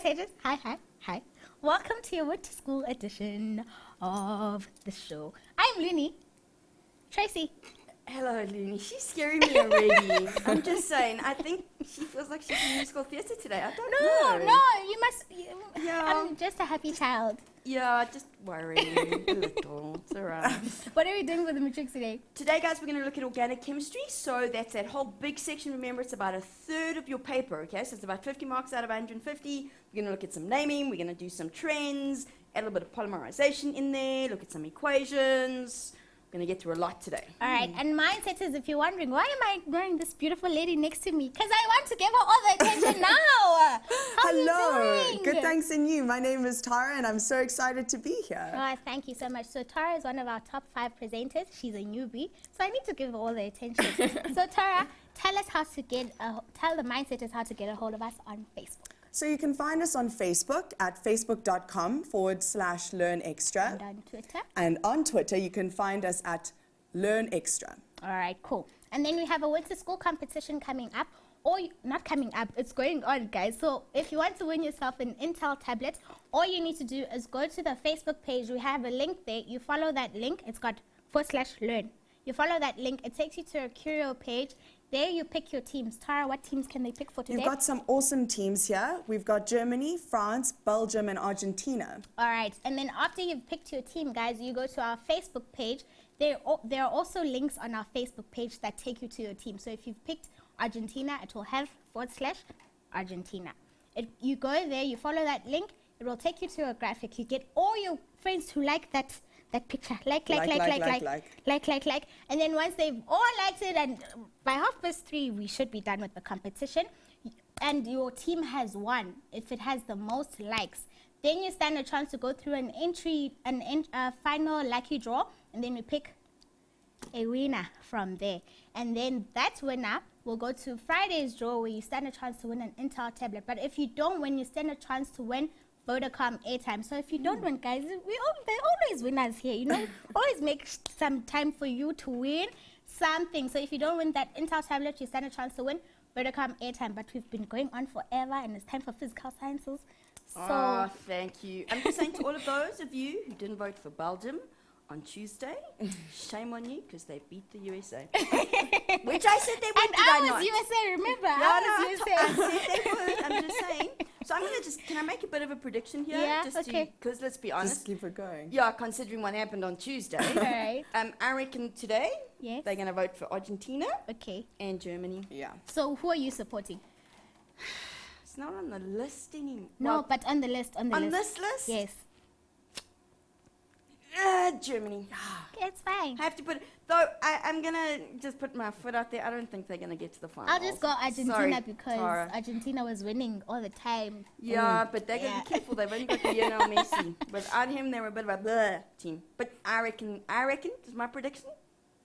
Sages. Hi. Welcome to your Went to School edition of the show. I'm Looney. Tracy. Hello, Looney. She's scaring me already. I'm just saying, I think she feels like she's in musical theatre today. I don't know. No, you must. Yeah. I'm just a happy child. Yeah, just worrying a little. It's alright. What are we doing with the matrix today? Today, guys, we're going to look at organic chemistry. So that's that whole big section. Remember, it's about a third of your paper, okay? So it's about 50 marks out of 150. We're going to look at some naming. We're going to do some trends, add a little bit of polymerization in there, look at some equations. Going to get through a lot today. All right, and mindset is, if you're wondering, why am I wearing this beautiful lady next to me? Because I want to give her all the attention now. How are you doing? Good, thanks, and you. My name is Tara, and I'm so excited to be here. Oh, thank you so much. So Tara is one of our top 5 presenters. She's a newbie, so I need to give her all the attention. So Tara, tell us how to tell the mindsetters how to get a hold of us on Facebook. So you can find us on Facebook at facebook.com/learnextra. And on Twitter. And on Twitter, you can find us at learnextra. All right, cool. And then we have a winter school competition coming up. Not coming up, it's going on, guys. So if you want to win yourself an Intel tablet, all you need to do is go to the Facebook page. We have a link there. You follow that link. It's got /learn. You follow that link. It takes you to a Curio page. There you pick your teams. Tara, what teams can they pick for today? You've got some awesome teams here. We've got Germany, France, Belgium, and Argentina. All right. And then after you've picked your team, guys, you go to our Facebook page. There are also links on our Facebook page that take you to your team. So if you've picked Argentina, it will have /Argentina. You go there, you follow that link. It will take you to a graphic. You get all your friends who like that picture, like, and then once they've all liked it, and by 3:30 we should be done with the competition, and your team has won. If it has the most likes, then you stand a chance to go through a final lucky draw, and then we pick a winner from there, and then that winner will go to Friday's draw, where you stand a chance to win an Intel tablet. But if you don't win, you stand a chance to win Vodacom airtime. So if you don't win, guys, they're always winners here, you know. Always make some time for you to win something. So if you don't win that Intel tablet, you stand a chance to win Vodacom airtime. But we've been going on forever, and it's time for physical sciences. So thank you. I'm just saying to all of those of you who didn't vote for Belgium on Tuesday, shame on you, because they beat the USA. Which I said they would, and I was USA, remember? I said they would. I'm just saying. So I'm going to can I make a bit of a prediction here? Yeah, okay. Because let's be honest. Just keep it going. Yeah, considering what happened on Tuesday. Right. I reckon today they're going to vote for Argentina and Germany. Yeah. So who are you supporting? It's not on the list anymore. No, but on the list. On this list? Yes. Germany. It's fine. I have to though I'm going to just put my foot out there. I don't think they're going to get to the final. I'll just go Argentina. Sorry, because Tara. Argentina was winning all the time. Yeah, but they're going to be careful. They've only got Lionel Messi. Without him, they were a bit of a bleh team. But I reckon, this is my prediction,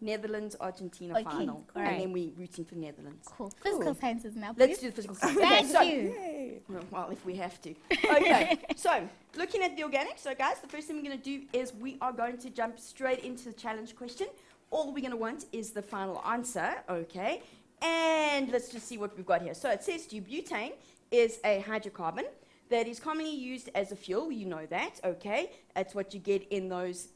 Netherlands, Argentina final. All and right. then we're rooting for Netherlands. Cool. Physical sciences now, please. Let's do the physical science. Thank Okay, you. Well, if we have to. Okay, so looking at the organics. So guys, the first thing we're going to do is we are going to jump straight into the challenge question. All we're going to want is the final answer, okay? And let's just see what we've got here. So it says to you, butane is a hydrocarbon that is commonly used as a fuel. You know that, okay? That's what you get in those,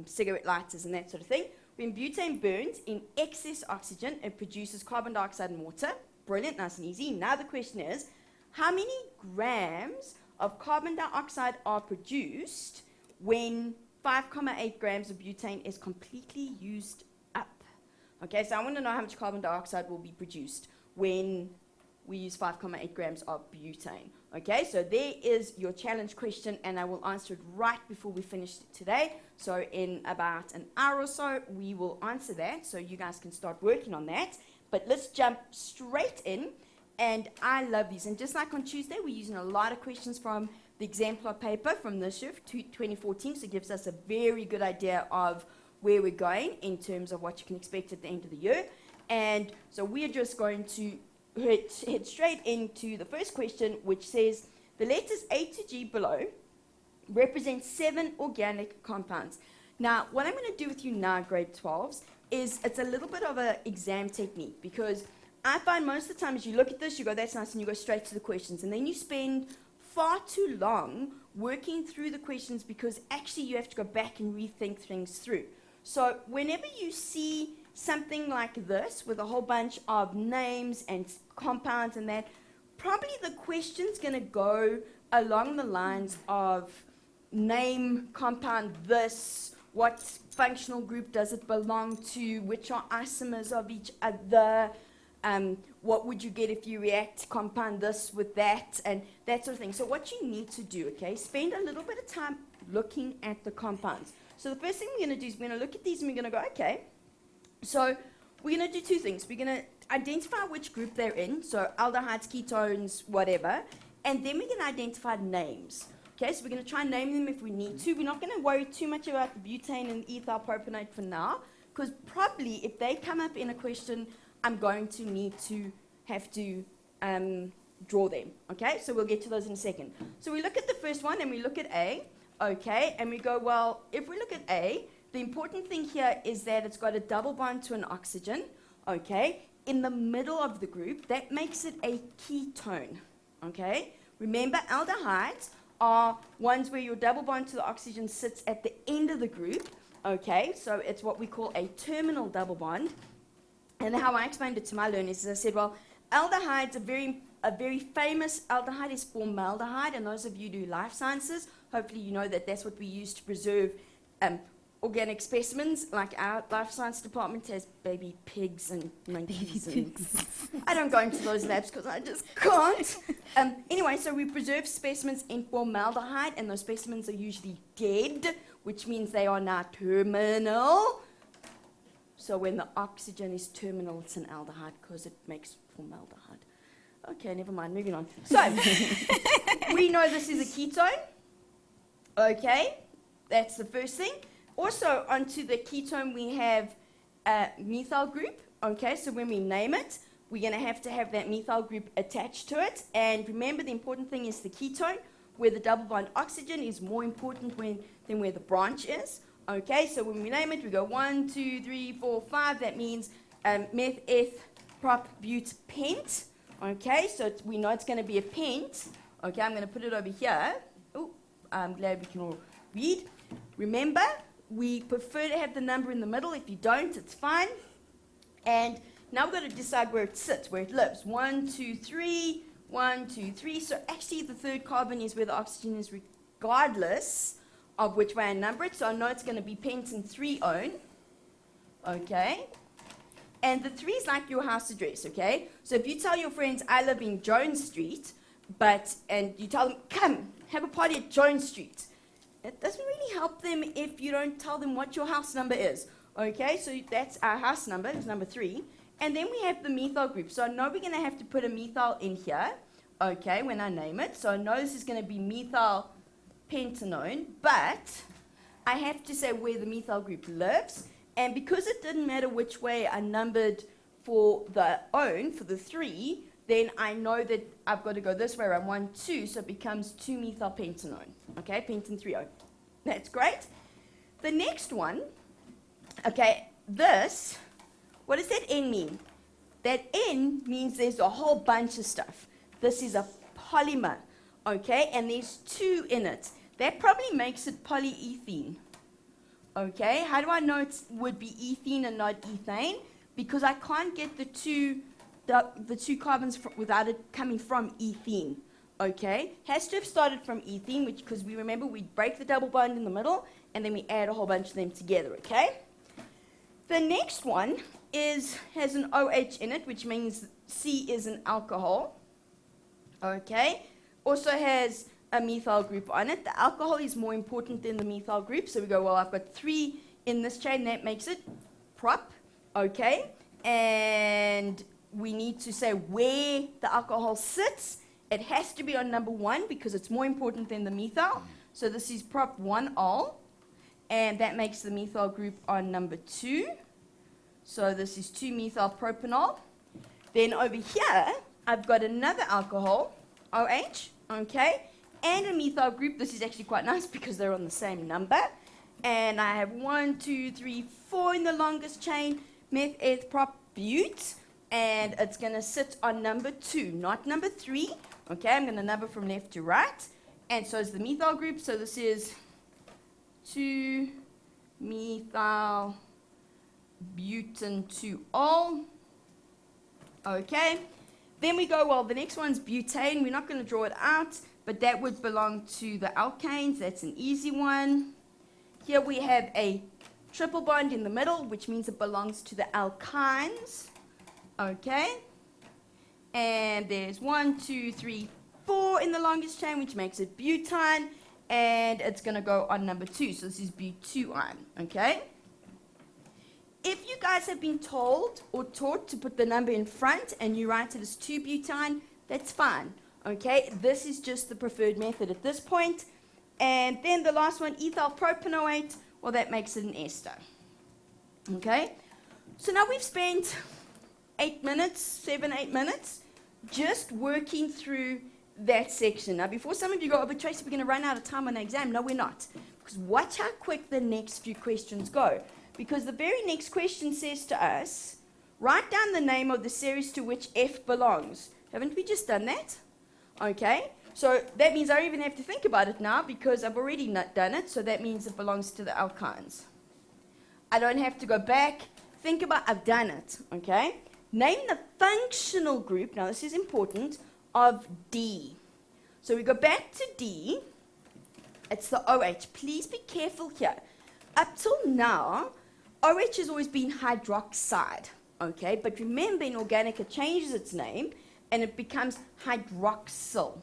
cigarette lighters and that sort of thing. When butane burns in excess oxygen, it produces carbon dioxide and water. Brilliant, nice and easy. Now the question is, how many grams of carbon dioxide are produced when 5,8 grams of butane is completely used up? Okay, so I want to know how much carbon dioxide will be produced when we use 5,8 grams of butane. Okay, so there is your challenge question, and I will answer it right before we finish today. So in about an hour or so, we will answer that, so you guys can start working on that. But let's jump straight in, and I love these. And just like on Tuesday, we're using a lot of questions from the exemplar paper from this year, 2014, so it gives us a very good idea of where we're going in terms of what you can expect at the end of the year. And so we're just going to head straight into the first question, which says, the letters A to G below represent 7 organic compounds. Now, what I'm going to do with you now, grade 12s, is it's a little bit of an exam technique, because I find most of the time as you look at this, you go, that's nice, and you go straight to the questions, and then you spend far too long working through the questions because actually you have to go back and rethink things through. So whenever you see something like this with a whole bunch of names and compounds and that, probably the question's going to go along the lines of name, compound, this, what functional group does it belong to, which are isomers of each other, what would you get if you react compound this with that, and that sort of thing. So what you need to do, okay, spend a little bit of time looking at the compounds. So the first thing we're going to do is we're going to look at these and we're going to go, okay, so we're going to do two things. We're going to identify which group they're in, so aldehydes, ketones, whatever, and then we're going to identify names. Okay, so we're going to try and name them if we need to. We're not going to worry too much about the butane and ethyl propionate for now, because probably if they come up in a question, I'm going to need to have to draw them. Okay, so we'll get to those in a second. So we look at the first one and we look at A, okay, and we go, well, if we look at A, the important thing here is that it's got a double bond to an oxygen, okay, in the middle of the group. That makes it a ketone, okay? Remember, aldehydes are ones where your double bond to the oxygen sits at the end of the group, okay? So it's what we call a terminal double bond. And how I explained it to my learners is I said, well, aldehydes, a very famous aldehyde is formaldehyde, and those of you who do life sciences, hopefully you know that that's what we use to preserve organic specimens. Like our life science department has baby pigs and monkeys. I don't go into those labs because I just can't. Anyway, so we preserve specimens in formaldehyde, and those specimens are usually dead, which means they are now terminal. So when the oxygen is terminal, it's an aldehyde because it makes formaldehyde. Okay, never mind, moving on. So, we know this is a ketone. Okay, that's the first thing. Also, onto the ketone, we have a methyl group. Okay, so when we name it, we're going to have that methyl group attached to it. And remember, the important thing is the ketone, where the double bond oxygen is more important than where the branch is. Okay, so when we name it, we go 1, 2, 3, 4, 5. That means meth, eth, prop, but, pent. Okay, so we know it's going to be a pent. Okay, I'm going to put it over here. Oh, I'm glad we can all read. Remember, we prefer to have the number in the middle. If you don't, it's fine. And now we've got to decide where it sits, where it lives. 1, 2, 3, 1, 2, 3. So actually, the third carbon is where the oxygen is, regardless of which way I number it. So I know it's going to be pentan 3-one. Okay. And the 3 is like your house address, okay? So if you tell your friends, I live in Jones Street, and you tell them, come, have a party at Jones Street, it doesn't really help them if you don't tell them what your house number is, okay? So that's our house number, it's number 3. And then we have the methyl group. So I know we're going to have to put a methyl in here, okay, when I name it. So I know this is going to be methyl pentanone, but I have to say where the methyl group lives. And because it didn't matter which way I numbered for the own, for the 3, then I know that I've got to go this way around 1, 2, so it becomes 2-methylpentanone. Okay, pentan 3-one. That's great. The next one, okay, this, what does that N mean? That N means there's a whole bunch of stuff. This is a polymer, okay, and there's 2 in it. That probably makes it polyethene. Okay, how do I know it would be ethene and not ethane? Because I can't get the two carbons without it coming from ethene. Okay, has to have started from ethene, because we remember we break the double bond in the middle and then we add a whole bunch of them together. Okay, the next one has an OH in it, which means C is an alcohol. Okay, also has a methyl group on it. The alcohol is more important than the methyl group, so we go, well, I've got 3 in this chain, that makes it prop, okay? And we need to say where the alcohol sits. It has to be on number 1 because it's more important than the methyl. So this is prop 1-ol, and that makes the methyl group on number 2. So this is 2-methyl propanol. Then over here, I've got another alcohol, OH, okay? And a methyl group. This is actually quite nice because they're on the same number. And I have 1, 2, 3, 4 in the longest chain, meth, eth, prop, but, and it's going to sit on number 2, not number 3, Okay, I'm going to number from left to right. And so is the methyl group. So this is 2-methyl butane 2-ol. Okay. Then we go, well, the next one's butane. We're not going to draw it out, but that would belong to the alkanes. That's an easy one. Here we have a triple bond in the middle, which means it belongs to the alkynes. Okay. And there's 1, 2, 3, 4 in the longest chain, which makes it butane. And it's going to go on number 2. So this is butuine. Okay. If you guys have been told or taught to put the number in front and you write it as 2-butine, that's fine. Okay, this is just the preferred method at this point. And then the last one, ethyl propanoate, well, that makes it an ester. Okay, so now we've spent 8 minutes, 7, 8 minutes, just working through that section. Now, before some of you go, oh, but Tracy, we're going to run out of time on the exam. No, we're not. Because watch how quick the next few questions go. Because the very next question says to us, write down the name of the series to which F belongs. Haven't we just done that? Okay, so that means I don't even have to think about it now because I've already done it, so that means it belongs to the alkynes. I don't have to go back, think about, I've done it, okay? Name the functional group, now this is important, of D. So we go back to D, it's the OH. Please be careful here. Up till now, OH has always been hydroxide, okay? But remember, in organic, it changes its name, and it becomes hydroxyl.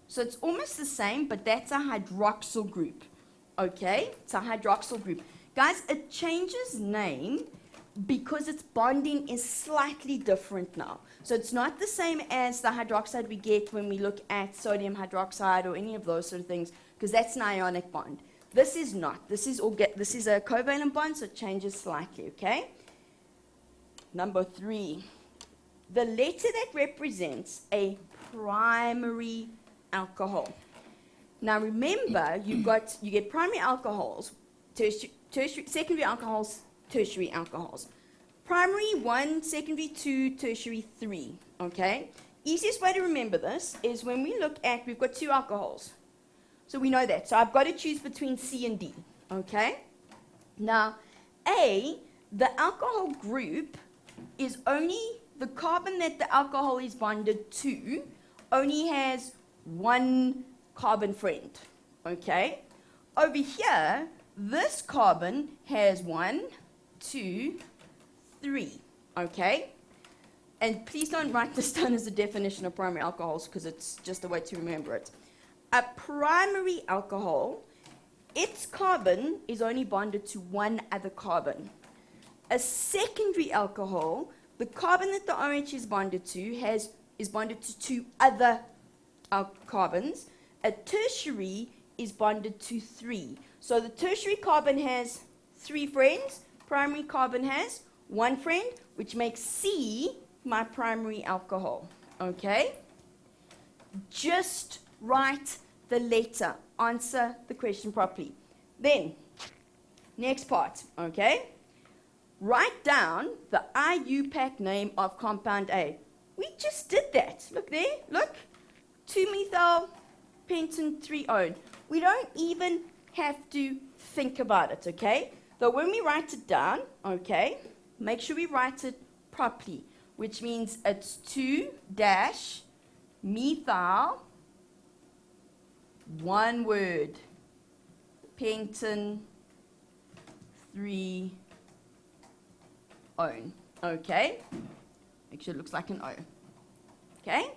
So it's almost the same, but that's a hydroxyl group, okay? It's a hydroxyl group. Guys, it changes name because its bonding is slightly different now. So it's not the same as the hydroxide we get when we look at sodium hydroxide or any of those sort of things, because that's an ionic bond. This is not. This is a covalent bond, so it changes slightly, okay? Number 3. The letter that represents a primary alcohol. Now remember, you get primary alcohols, secondary alcohols, tertiary alcohols. Primary 1, secondary 2, tertiary 3, okay? Easiest way to remember this is when we look at, we've got 2 alcohols. So we know that. So I've got to choose between C and D, okay? Now, A, the alcohol group is only, the carbon that the alcohol is bonded to only has 1 carbon friend, okay? Over here, this carbon has 1, 2, 3, okay? And please don't write this down as a definition of primary alcohols because it's just a way to remember it. A primary alcohol, its carbon is only bonded to 1 other carbon. A secondary alcohol, the carbon that the OH is bonded to is bonded to 2 other carbons. A tertiary is bonded to 3. So the tertiary carbon has 3 friends, primary carbon has 1 friend, which makes C my primary alcohol, okay? Just write the letter, answer the question properly. Then, next part, okay? Write down the IUPAC name of compound A. We just did that. Look there, look. 2-methyl pentane 3-one. We don't even have to think about it, okay? Though when we write it down, okay, make sure we write it properly, which means it's 2-methyl, one word, pentane 3-one, okay? Make sure it looks like an O, okay?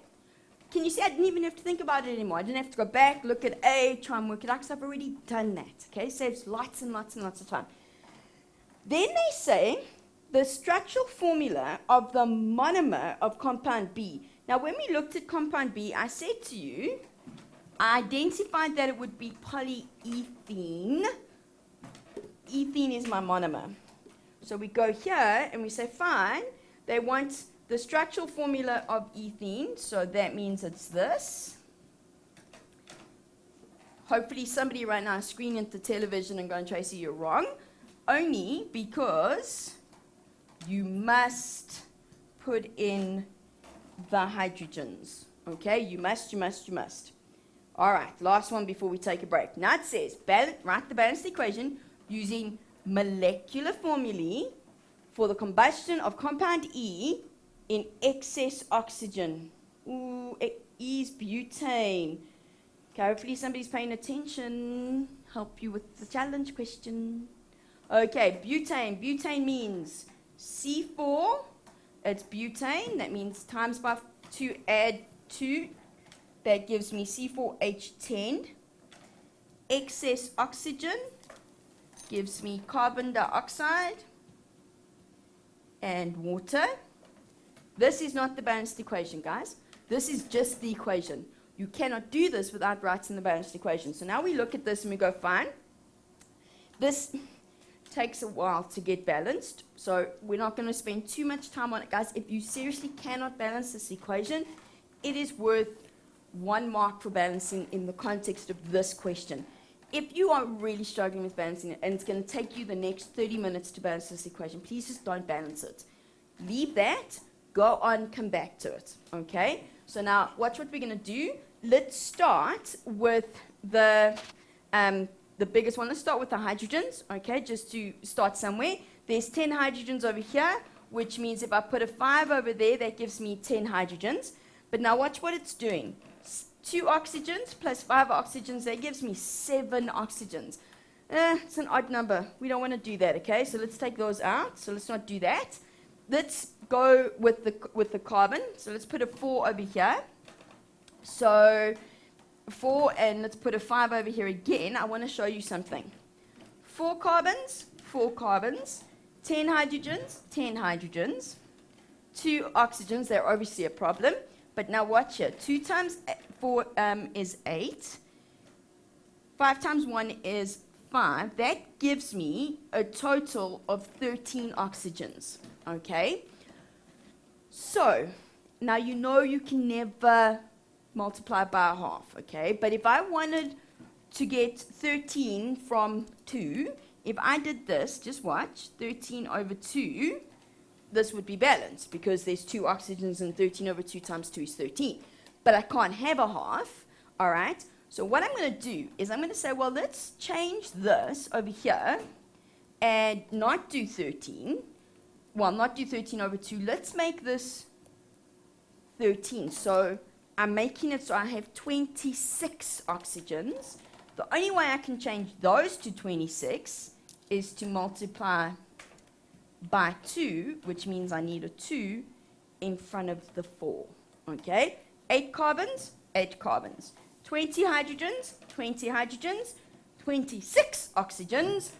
Can you see I didn't even have to think about it anymore? I didn't have to go back, look at A, try and work it out, because I've already done that, okay? Saves lots and lots and lots of time. Then they say the structural formula of the monomer of compound B. Now, when we looked at compound B, I said to you, I identified that it would be polyethene. Ethene is my monomer. So we go here and we say, fine, they want the structural formula of ethene, so that means it's this. Hopefully somebody right now is screening at the television and going, Tracy, you're wrong. Only because you must put in the hydrogens, Okay, you must. All right, last one before we take a break. Now it says, write the balanced equation using molecular formulae for the combustion of compound E in excess oxygen. Ooh, E is butane. Okay, hopefully somebody's paying attention. Help you with the challenge question. Okay, butane. Butane means C4. It's butane. That means times by 2, add 2. That gives me C4H10. Excess oxygen gives me carbon dioxide and water. This is not the balanced equation, guys. This is just the equation. You cannot do this without writing the balanced equation. So now we look at this and we go, fine. This takes a while to get balanced, so we're not going to spend too much time on it, guys. If you seriously cannot balance this equation, it is worth 1 mark for balancing in the context of this question. If you are really struggling with balancing it and it's going to take you the next 30 minutes to balance this equation, please just don't balance it. Leave that, go on, come back to it, okay? So now, watch what we're going to do. Let's start with the biggest one. Let's start with the hydrogens, okay, just to start somewhere. There's 10 hydrogens over here, which means if I put a 5 over there, that gives me 10 hydrogens. But now watch what it's doing. 2 oxygens plus 5 oxygens, that gives me 7 oxygens. It's an odd number. We don't want to do that, okay? So let's take those out. So let's not do that. Let's go with the carbon. So let's put a 4 over here. So 4, and let's put a 5 over here again. I want to show you something. 4 carbons, 10 hydrogens, 10 hydrogens, 2 oxygens. They're obviously a problem. But now watch here. 2 times 4 is 8. 5 times 1 is 5. That gives me a total of 13 oxygens. Okay? So, now you know you can never multiply by a half. Okay? But if I wanted to get 13 from 2, if I did this, just watch, 13 over 2, this would be balanced because there's 2 oxygens and 13 over 2 times 2 is 13. But I can't have a half, all right? So what I'm going to do is I'm going to say, well, let's change this over here and not do 13. Well, not do 13 over 2. Let's make this 13. So I'm making it so I have 26 oxygens. The only way I can change those to 26 is to multiply by 2, which means I need a 2 in front of the 4. Okay? 8 carbons, 8 carbons. 20 hydrogens, 20 hydrogens. 26 oxygens.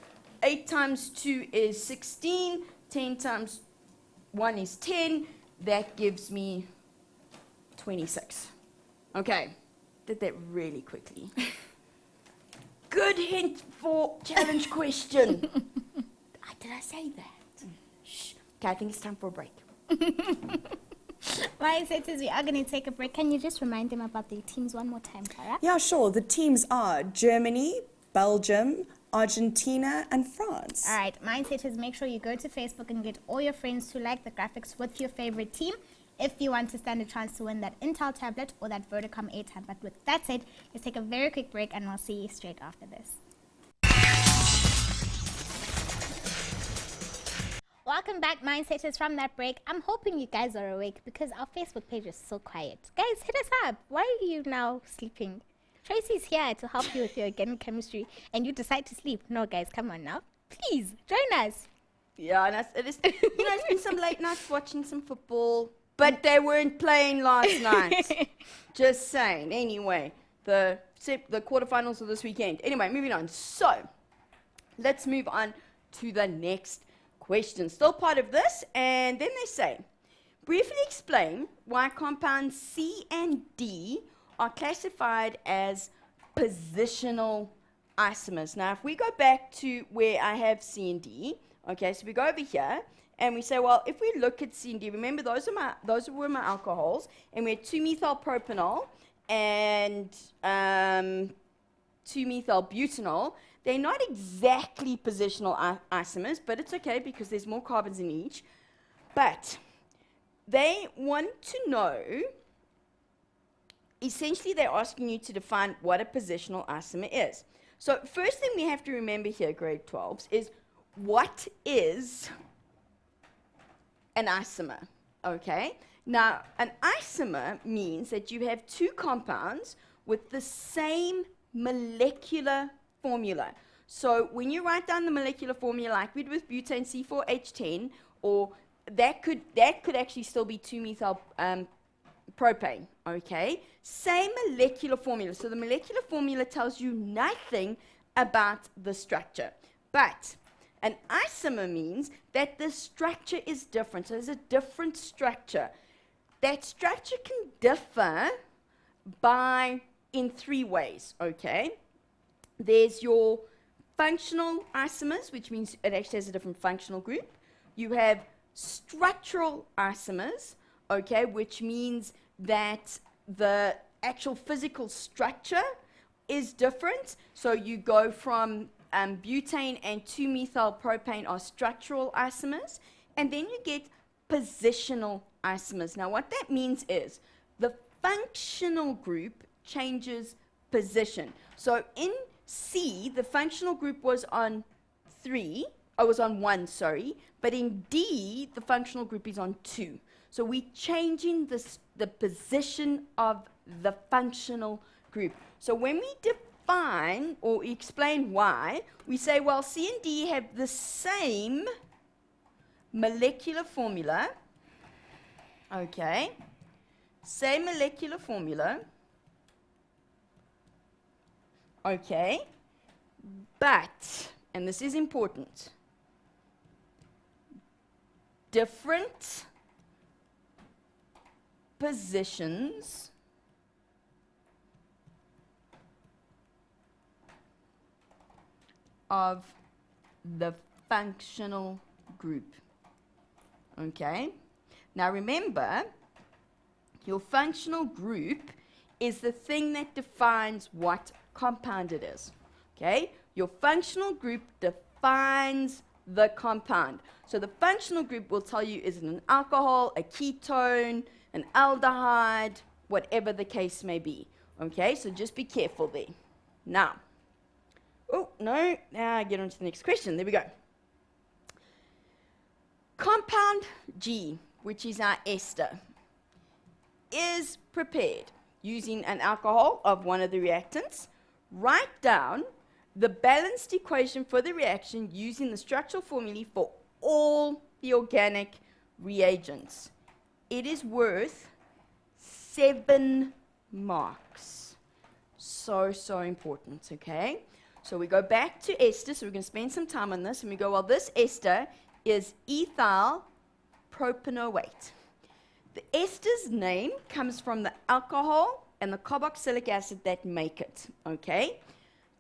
8 times 2 is 16. 10 times 1 is 10. That gives me 26. Okay. Did that really quickly. Good hint for challenge question. Did I say that? Shh. Okay, I think it's time for a break. Mindset says we are going to take a break. Can you just remind them about the teams one more time, Clara? Yeah, sure. The teams are Germany, Belgium, Argentina, and France. All right, Mindset is make sure you go to Facebook and get all your friends to like the graphics with your favorite team if you want to stand a chance to win that Intel tablet or that Vodacom airtime. But with that said, let's take a very quick break and we'll see you straight after this. Welcome back, Mindsetters, from that break. I'm hoping you guys are awake because our Facebook page is so quiet. Guys, hit us up. Why are you now sleeping? Tracy's here to help you with your organic chemistry and you decide to sleep. No, guys, come on now. Please, join us. Yeah, and it is, it's been some late nights watching some football, but they weren't playing last night. Just saying. Anyway, the quarterfinals are this weekend. Anyway, moving on. So, let's move on to the next question. Still part of this, and then they say, briefly explain why compounds C and D are classified as positional isomers. Now, if we go back to where I have C and D, okay, so we go over here, and we say, well, if we look at C and D, remember those were my alcohols, and we had 2-methylpropanol and 2-methylbutanol. They're not exactly positional isomers, but it's okay because there's more carbons in each. But they want to know essentially they're asking you to define what a positional isomer is. So first thing we have to remember here, grade 12s, is what is an isomer, okay? Now, an isomer means that you have two compounds with the same molecular formula. So when you write down the molecular formula like we did with butane C4H10, or that could actually still be 2-methyl propane, okay? Same molecular formula. So the molecular formula tells you nothing about the structure. But an isomer means that the structure is different. So there's a different structure. That structure can differ in 3 ways, okay? There's your functional isomers, which means it actually has a different functional group. You have structural isomers, okay, which means that the actual physical structure is different. So you go from butane and 2-methyl propane are structural isomers, and then you get positional isomers. Now what that means is the functional group changes position. So in C, the functional group was on 1, sorry, but in D, the functional group is on 2. So we're changing the position of the functional group. So when we define or explain why, we say, well, C and D have the same molecular formula, okay, same molecular formula, okay, but, and this is important, different positions of the functional group. Okay? Now remember, your functional group is the thing that defines what compound it is. Okay? Your functional group defines the compound. So the functional group will tell you, is it an alcohol, a ketone, an aldehyde, whatever the case may be. Okay? So just be careful there. Now, now I get on to the next question. There we go. Compound G, which is our ester, is prepared using an alcohol of one of the reactants. Write down the balanced equation for the reaction using the structural formulae for all the organic reagents. It is worth 7 marks. So important, okay? So we go back to ester, so we're going to spend some time on this, and we go, well, this ester is ethyl propanoate. The ester's name comes from the alcohol and the carboxylic acid that make it, okay?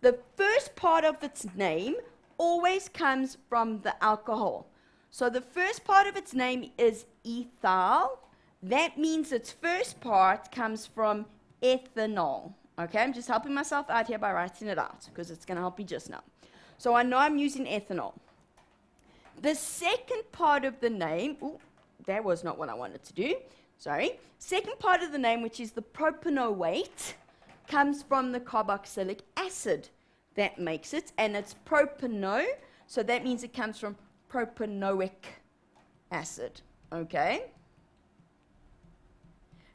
The first part of its name always comes from the alcohol. So the first part of its name is ethyl. That means its first part comes from ethanol. Okay, I'm just helping myself out here by writing it out because it's going to help me just now. So I know I'm using ethanol. The second part of the name, that was not what I wanted to do, sorry. Second part of the name, which is the propanoate, comes from the carboxylic acid that makes it, and it's propano, so that means it comes from propanoic acid, okay?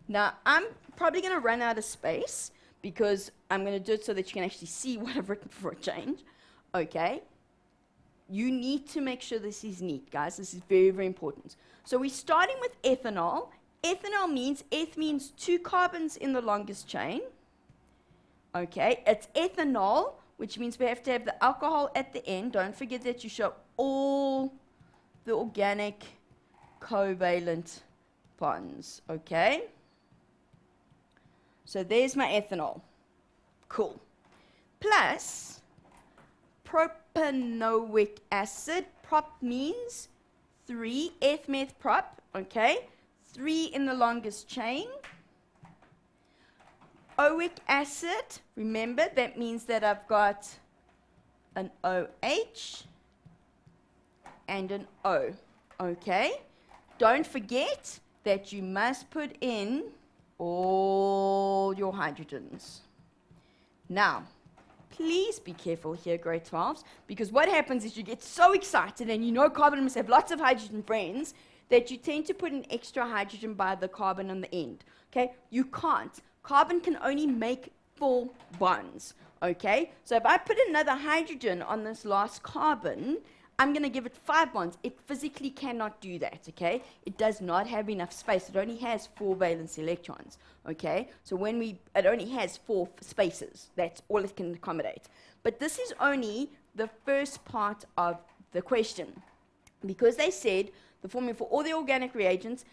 Now, I'm probably going to run out of space because I'm going to do it so that you can actually see what I've written for a change, okay? You need to make sure this is neat, guys. This is very, very important. So we're starting with ethanol. Ethanol means, eth means 2 carbons in the longest chain. Okay, it's ethanol, which means we have to have the alcohol at the end. Don't forget that you show all the organic covalent bonds, okay? So there's my ethanol. Cool. Plus propanoic acid. Prop means 3, eth-meth prop, okay? 3 in the longest chain. Oic acid, remember, that means that I've got an OH and an O, okay? Don't forget that you must put in all your hydrogens. Now, please be careful here, grade 12s, because what happens is you get so excited and you know carbon must have lots of hydrogen friends that you tend to put an extra hydrogen by the carbon on the end. Okay? You can't. Carbon can only make 4 bonds. Okay? So if I put another hydrogen on this last carbon, I'm going to give it 5 bonds. It physically cannot do that, okay? It does not have enough space. It only has 4 valence electrons, okay? So it only has 4 spaces. That's all it can accommodate. But this is only the first part of the question, because they said the formula for all the organic reagents,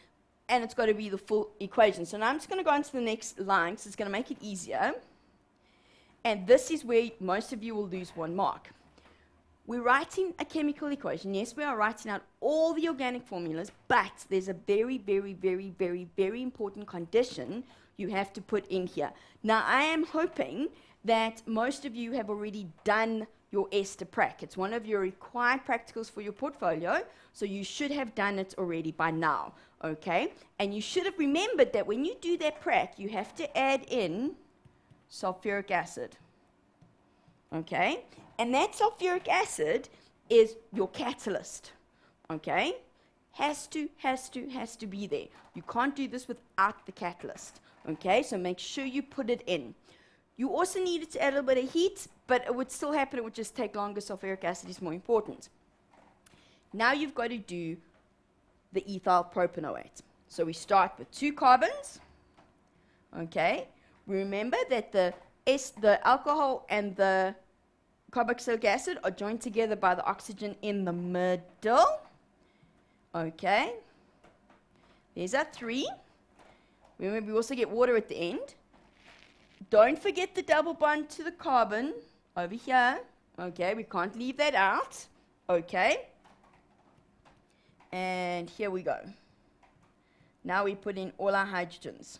and it's got to be the full equation. So now I'm just going to go on to the next line, because it's going to make it easier. And this is where most of you will lose 1 mark. We're writing a chemical equation. Yes, we are writing out all the organic formulas, but there's a very, very, very, very, very important condition you have to put in here. Now, I am hoping that most of you have already done your ester prac. It's one of your required practicals for your portfolio, so you should have done it already by now, okay? And you should have remembered that when you do that prac, you have to add in sulfuric acid, okay? And that sulfuric acid is your catalyst, okay? Has to be there. You can't do this without the catalyst, okay? So make sure you put it in. You also needed to add a little bit of heat, but it would still happen. It would just take longer. Sulfuric acid is more important. Now you've got to do the ethyl propanoate. So we start with 2 carbons, okay? Remember that the alcohol and the carboxylic acid are joined together by the oxygen in the middle. Okay. There's our 3. Remember, we also get water at the end. Don't forget the double bond to the carbon over here. Okay, we can't leave that out. Okay. And here we go. Now we put in all our hydrogens.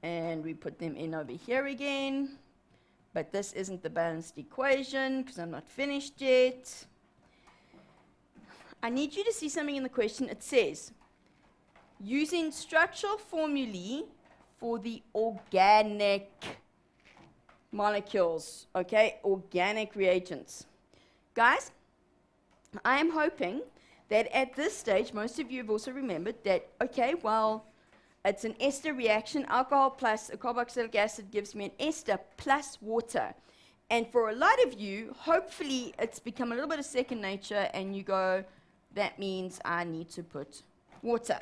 And we put them in over here again. But this isn't the balanced equation because I'm not finished yet. I need you to see something in the question. It says, using structural formulae for the organic molecules, okay, organic reagents. Guys, I am hoping that at this stage, most of you have also remembered that, okay, well, it's an ester reaction. Alcohol plus a carboxylic acid gives me an ester plus water. And for a lot of you, hopefully it's become a little bit of second nature and you go, that means I need to put water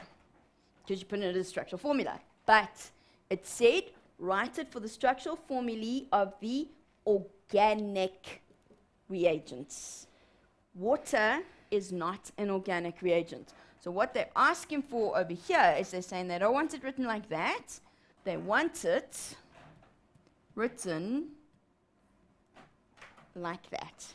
because you put it in the structural formula. But it said, write it for the structural formulae of the organic reagents. Water is not an organic reagent. So what they're asking for over here is they're saying they don't want it written like that. They want it written like that.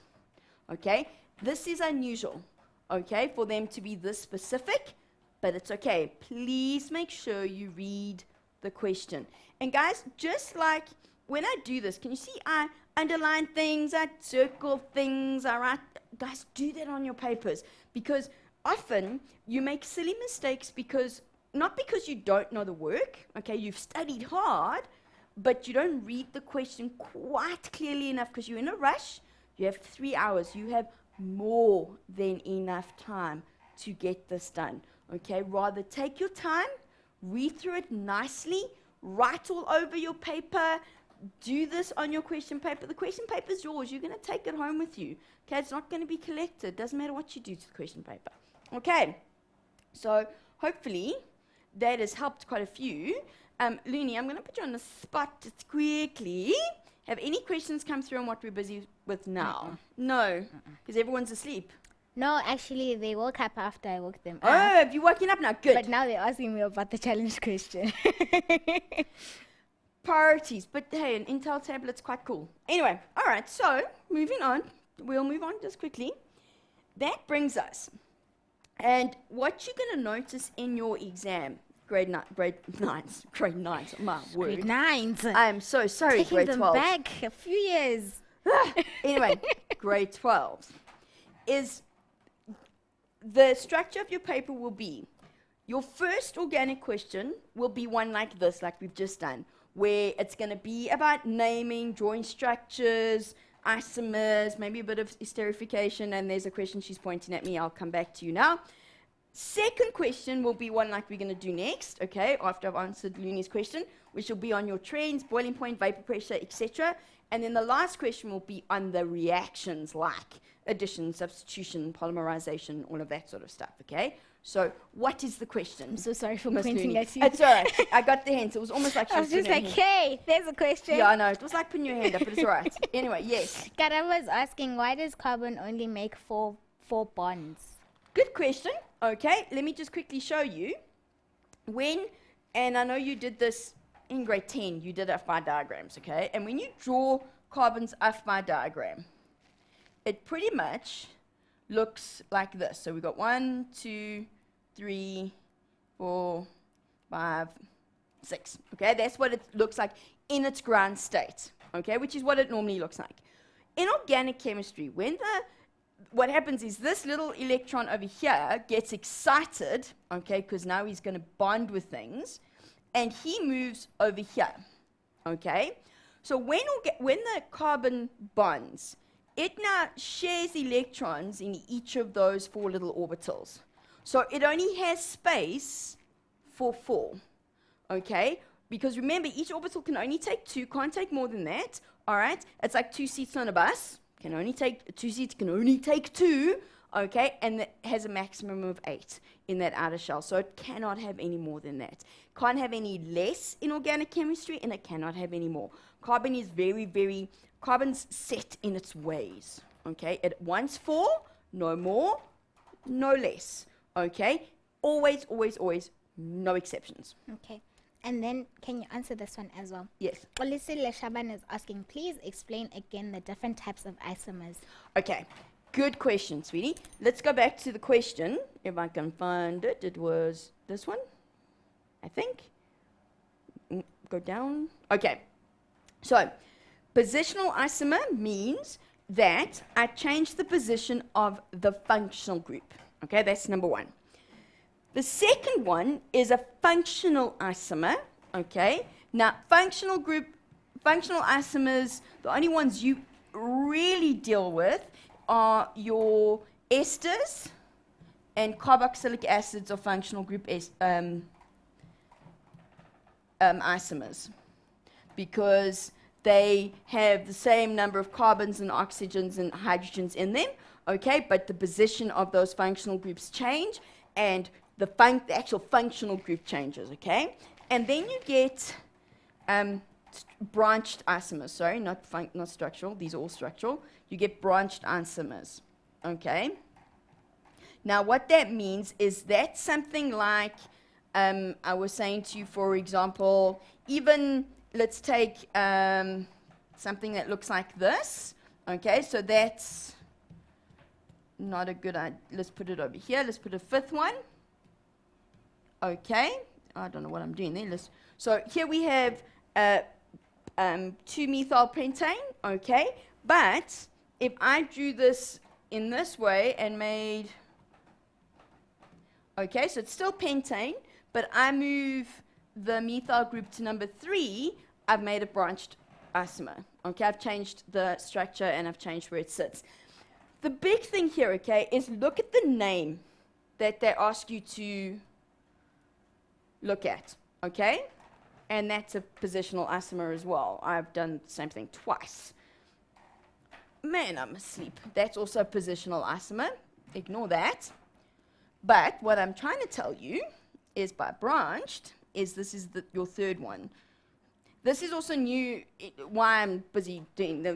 Okay? This is unusual, okay, for them to be this specific, but it's okay. Please make sure you read the question. And guys, just like when I do this, can you see I underline things, I circle things, I write, guys, do that on your papers, because often you make silly mistakes because, not because you don't know the work, okay, you've studied hard, but you don't read the question quite clearly enough because you're in a rush. You have 3 hours. You have more than enough time to get this done, okay? Rather take your time, read through it nicely, write all over your paper, do this on your question paper. The question paper is yours. You're going to take it home with you, okay? It's not going to be collected. Doesn't matter what you do to the question paper, okay? So hopefully that has helped quite a few. Looney, I'm going to put you on the spot just quickly. Have any questions come through on what we're busy with now? No, because everyone's asleep. No, actually, they woke up after I woke them Oh, up. have you woken up now? Good. But now they're asking me about the challenge question. Priorities. But hey, an Intel tablet's quite cool. Anyway, all right, so moving on. We'll move on just quickly. That brings us. And what you're going to notice in your exam, grade 9s, my word. Grade 9s. I'm so sorry, Taking grade them 12s. back a few years. Anyway, grade 12s is the structure of your paper will be your first organic question will be one like this, like we've just done, where it's going to be about naming, drawing structures, isomers, maybe a bit of esterification, and there's a question she's pointing at me. I'll come back to you now. Second question will be one like we're going to do next, okay, after I've answered Looney's question, which will be on your trends, boiling point, vapor pressure, etc. And then the last question will be on the reactions like addition, substitution, polymerization, all of that sort of stuff, okay? So what is the question? I'm so sorry for Miss pointing Looney? at you. It's all right. I got the hint. It was almost like she I was was just putting like, her hand. hey, there's a question. Yeah, I know. It was like putting your hand up, but it's all right. Anyway, yes. Kara was asking, why does carbon only make four bonds? Good question. Okay, let me just quickly show you. And I know you did this in grade 10, you did F-bar diagrams, okay? And when you draw carbon's F-bar diagram, it pretty much looks like this. So we've got 1, 2, 3, 4, 5, 6. Okay, that's what it looks like in its ground state, okay, which is what it normally looks like. In organic chemistry, what happens is this little electron over here gets excited, okay, because now he's going to bond with things, and he moves over here, okay? So when the carbon bonds, it now shares electrons in each of those 4 little orbitals. So it only has space for 4, okay? Because remember, each orbital can only take 2, can't take more than that, all right? It's like 2 seats on a bus. 2 seats can only take 2, okay? And it has a maximum of 8 in that outer shell. So it cannot have any more than that. Can't have any less in organic chemistry, and it cannot have any more. Carbon is carbon's set in its ways, okay? It wants 4, no more, no less, okay? Always, always, always, no exceptions. Okay. And then, can you answer this one as well? Yes. Olisile Shaban is asking, please explain again the different types of isomers. Okay, good question, sweetie. Let's go back to the question. If I can find it, it was this one, I think. Go down. Okay, so positional isomer means that I change the position of the functional group. Okay, that's number 1. The second one is a functional isomer, okay? Now, functional isomers, the only ones you really deal with are your esters and carboxylic acids or functional group isomers, because they have the same number of carbons and oxygens and hydrogens in them, okay? But the position of those functional groups change, and the actual functional group changes, okay? And then you get branched isomers, sorry, not structural, these are all structural. You get branched isomers, okay? Now what that means is that something like, I was saying to you, for example, even let's take something that looks like this, okay? So that's not a good idea. Let's put it over here. Let's put a 5th one. Okay, I don't know what I'm doing there. So here we have 2-methyl pentane, okay? But if I drew this in this way and made, okay, so it's still pentane, but I move the methyl group to number 3, I've made a branched isomer, okay? I've changed the structure and I've changed where it sits. The big thing here, okay, is look at the name that they ask you to look at, okay? And that's a positional isomer as well. I've done the same thing twice. Man, I'm asleep. That's also a positional isomer. Ignore that. But what I'm trying to tell you is by branched, is this is your 3rd one. This is also new, why I'm busy doing the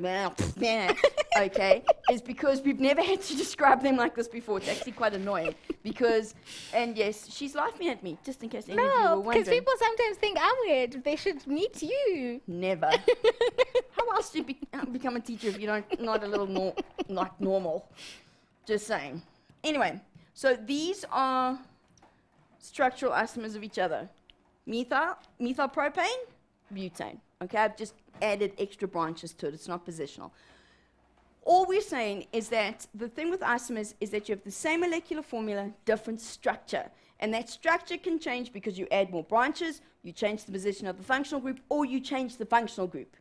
okay, is because we've never had to describe them like this before. It's actually quite annoying because, and yes, she's laughing at me, just in case any of you were No, wondering. because people sometimes think I'm weird. They should meet you. Never. How else do you become a teacher if you're not a little not normal? Just saying. Anyway, so these are structural isomers of each other. Methyl propane, butane. Okay, I've just added extra branches to it. It's not positional. All we're saying is that the thing with isomers is that you have the same molecular formula, different structure. And that structure can change because you add more branches, you change the position of the functional group, or you change the functional group.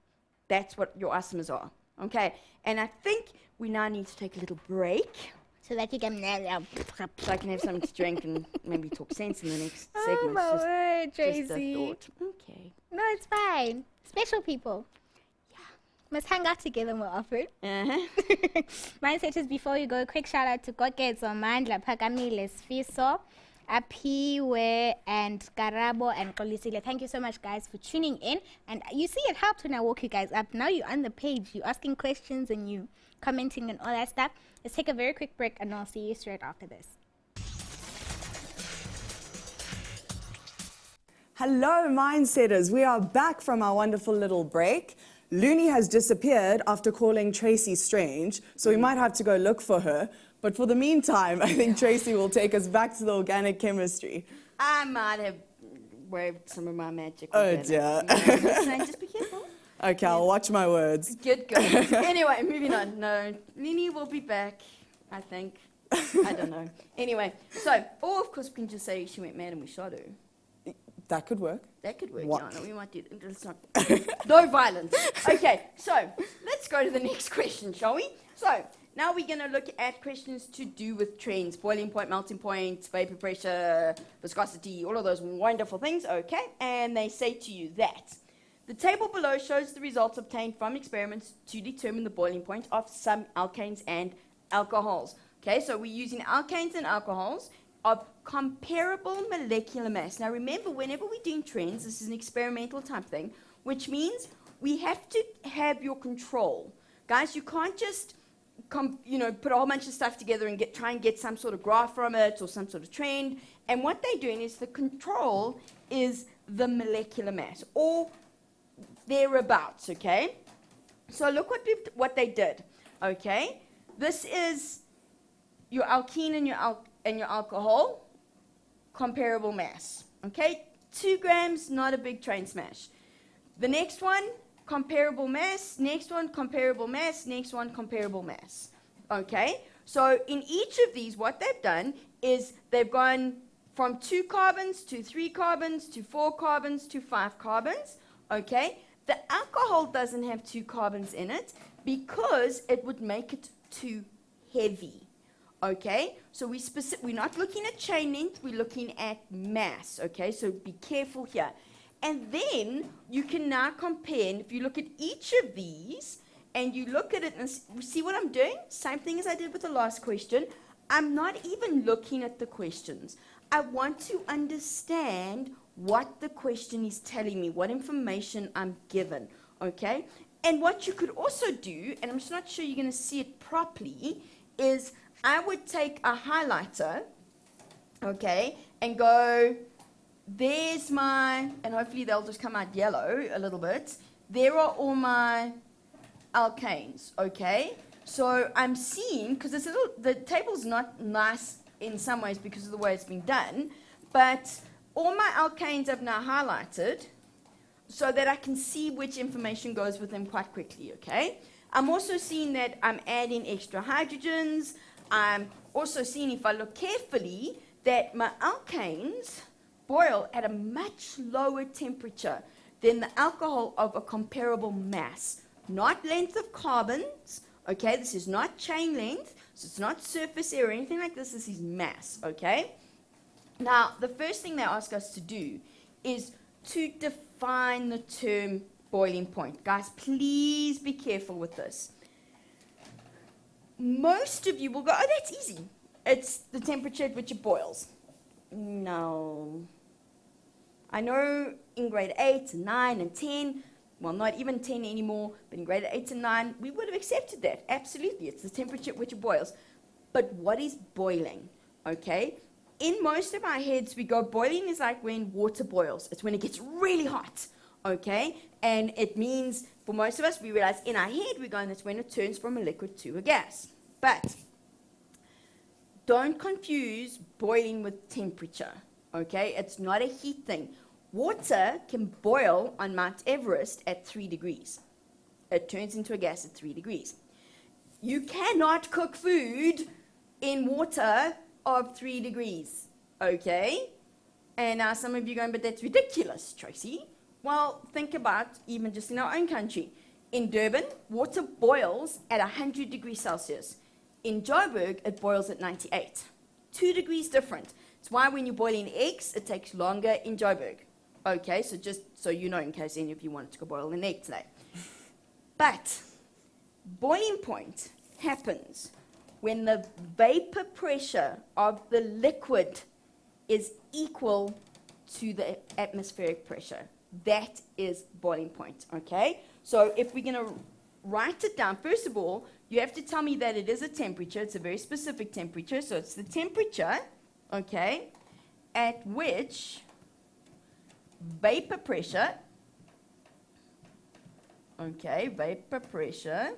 That's what your isomers are. Okay, and I think we now need to take a little break So that you can... so I can have something to drink and maybe talk sense in the next Oh segment. my Just- word, just a Tracy. thought. Okay. No, it's fine. Special people. Yeah. Must hang out together more often. Uh-huh. Mindset is before you go. A quick shout out to Kokezo, Mandla, Pakamile, Sfiso, Apiwe, and Karabo and Kolisile. Thank you so much, guys, for tuning in. And you see, it helped when I woke you guys up. Now you're on the page. You're asking questions and you commenting and all that stuff. Let's take a very quick break and I'll see you straight after this. Hello, Mindsetters. We are back from our wonderful little break. Looney has disappeared after calling Tracy strange, so we might have to go look for her. But for the meantime, I think Tracy will take us back to the organic chemistry. I might have waved some of my magic. Oh, with dear. that. No, just saying, just be careful. Okay, I'll watch my words. Good, good. Anyway, moving on. No, Nini will be back, I think. I don't know. Anyway, so, or of course we can just say she went mad and we shot her. That could work. That could work. What? Yeah, no, we might do. Let's not. No violence. Okay, so let's go to the next question, shall we? So now we're going to look at questions to do with trends: boiling point, melting point, vapor pressure, viscosity, all of those wonderful things. Okay, and they say to you that the table below shows the results obtained from experiments to determine the boiling point of some alkanes and alcohols. Okay, so we're using alkanes and alcohols of comparable molecular mass. Now remember, whenever we're doing trends, this is an experimental type thing, which means we have to have your control. Guys, you can't just put a whole bunch of stuff together and try and get some sort of graph from it or some sort of trend. And what they're doing is the control is the molecular mass, or thereabouts, okay? So look what they did, okay? This is your alkene and your alcohol, comparable mass, okay? 2 grams, not a big train smash. The next one, comparable mass. Next one, comparable mass. Next one, comparable mass, okay? So in each of these, what they've done is they've gone from 2 carbons to 3 carbons to 4 carbons to 5 carbons, okay? The alcohol doesn't have 2 carbons in it because it would make it too heavy. Okay, so we're not looking at chain length, we're looking at mass, okay, so be careful here. And then you can now compare, and if you look at each of these, and you look at it and see what I'm doing? Same thing as I did with the last question. I'm not even looking at the questions. I want to understand what the question is telling me, what information I'm given, okay? And what you could also do, and I'm just not sure you're going to see it properly, is I would take a highlighter, okay, and go, there's my, and hopefully they'll just come out yellow a little bit. There are all my alkanes, okay? So I'm seeing, because the table's not nice in some ways because of the way it's been done, but all my alkanes I've now highlighted so that I can see which information goes with them quite quickly, okay? I'm also seeing that I'm adding extra hydrogens. I'm also seeing, if I look carefully, that my alkanes boil at a much lower temperature than the alcohol of a comparable mass. Not length of carbons, okay? This is not chain length, so it's not surface area or anything like this. This is mass, okay? Now, the first thing they ask us to do is to define the term boiling point. Guys, please be careful with this. Most of you will go, oh, that's easy. It's the temperature at which it boils. No. I know in grade 8, 9, and 10, well, not even 10 anymore, but in grade 8 and 9, we would have accepted that. Absolutely, it's the temperature at which it boils. But what is boiling, okay? In most of our heads, we go, boiling is like when water boils. It's when it gets really hot, okay? And it means, for most of us, we realize in our head, we're going, that's when it turns from a liquid to a gas. But don't confuse boiling with temperature, okay? It's not a heat thing. Water can boil on Mount Everest at 3 degrees. It turns into a gas at 3 degrees. You cannot cook food in water of 3 degrees, Okay? And now some of you are going, but that's ridiculous, Tracy. Well, think about even just in our own country. In Durban, water boils at 100 degrees Celsius. In Joburg, it boils at 98. 2 degrees different. It's why when you're boiling eggs, it takes longer in Joburg. Okay, so just so you know, in case any of you wanted to go boil an egg today. But boiling point happens when the vapor pressure of the liquid is equal to the atmospheric pressure. That is boiling point, okay? So if we're going to write it down, first of all, you have to tell me that it is a temperature. It's a very specific temperature. So it's the temperature, okay, at which vapor pressure, okay, vapor pressure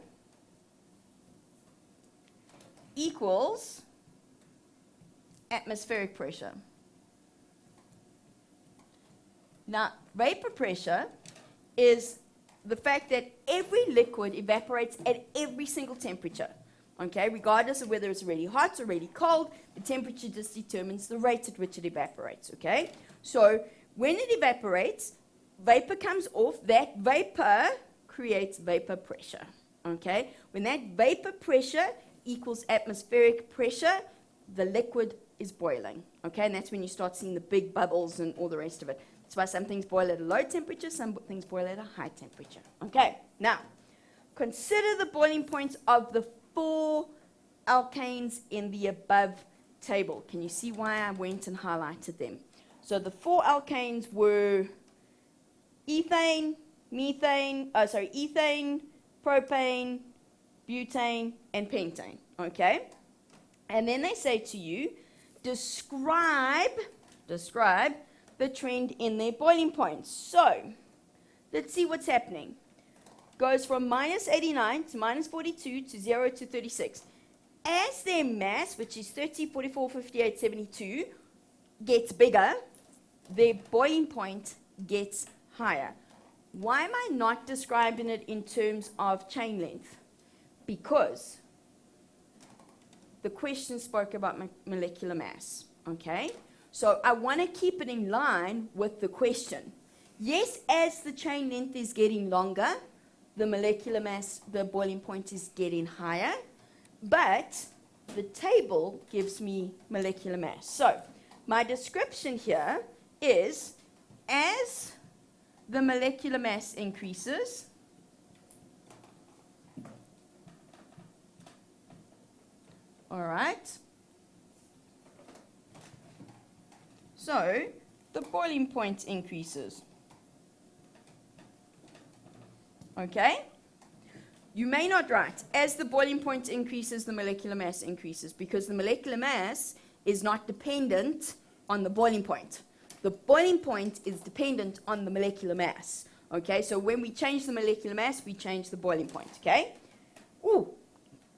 equals atmospheric pressure. Now, vapor pressure is the fact that every liquid evaporates at every single temperature, okay? Regardless of whether it's really hot or really cold, the temperature just determines the rate at which it evaporates, okay? So when it evaporates, vapor comes off. That vapor creates vapor pressure, okay? When that vapor pressure equals atmospheric pressure, the liquid is boiling, okay? And that's when you start seeing the big bubbles and all the rest of it. That's why some things boil at a low temperature, some things boil at a high temperature. Okay, now, consider the boiling points of the 4 alkanes in the above table. Can you see why I went and highlighted them? So the 4 alkanes were ethane, propane, butane, and pentane, okay? And then they say to you, describe the trend in their boiling points. So, let's see what's happening. Goes from minus 89 to minus 42 to 0 to 36. As their mass, which is 30, 44, 58, 72, gets bigger, their boiling point gets higher. Why am I not describing it in terms of chain length? Because the question spoke about molecular mass, okay? So I want to keep it in line with the question. Yes, as the chain length is getting longer, the molecular mass, the boiling point is getting higher, but the table gives me molecular mass. So my description here is as the molecular mass increases, all right, so the boiling point increases. Okay? You may not write, as the boiling point increases, the molecular mass increases, because the molecular mass is not dependent on the boiling point. The boiling point is dependent on the molecular mass. Okay? So when we change the molecular mass, we change the boiling point. Okay? Ooh,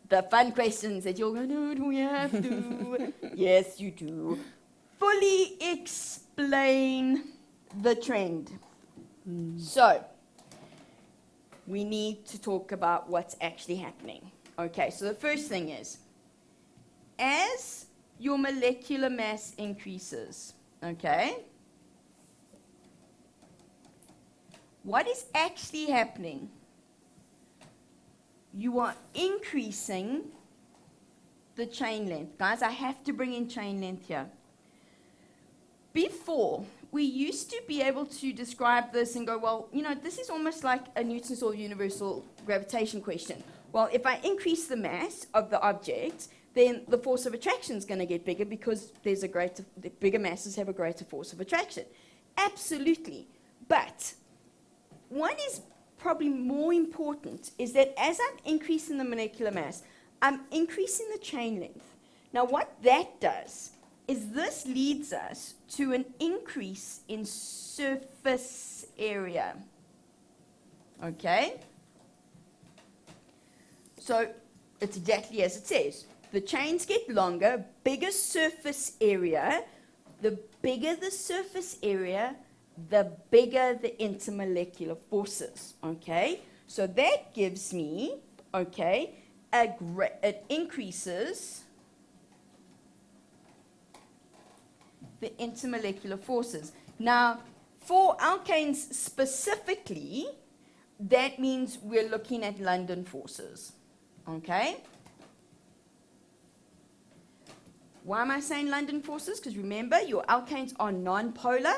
the fun questions that you're going to do we have to. Yes, you do. Fully explain the trend. So, we need to talk about what's actually happening. Okay, so the first thing is, as your molecular mass increases, okay, what is actually happening? You are increasing the chain length. Guys, I have to bring in chain length here. Before, we used to be able to describe this and go, well, you know, this is almost like a Newton's law of universal gravitation question. Well, if I increase the mass of the object, then the force of attraction is going to get bigger because there's a greater, the bigger masses have a greater force of attraction. Absolutely. But what is probably more important is that as I'm increasing the molecular mass, I'm increasing the chain length. Now, what that does is this leads us to an increase in surface area. Okay? So it's exactly as it says. The chains get longer, bigger surface area. The bigger the surface area, the bigger the intermolecular forces. Okay? So that gives me, okay, it increases the intermolecular forces. Now, for alkanes specifically, that means we're looking at London forces. Okay? Why am I saying London forces? Because remember, your alkanes are non-polar.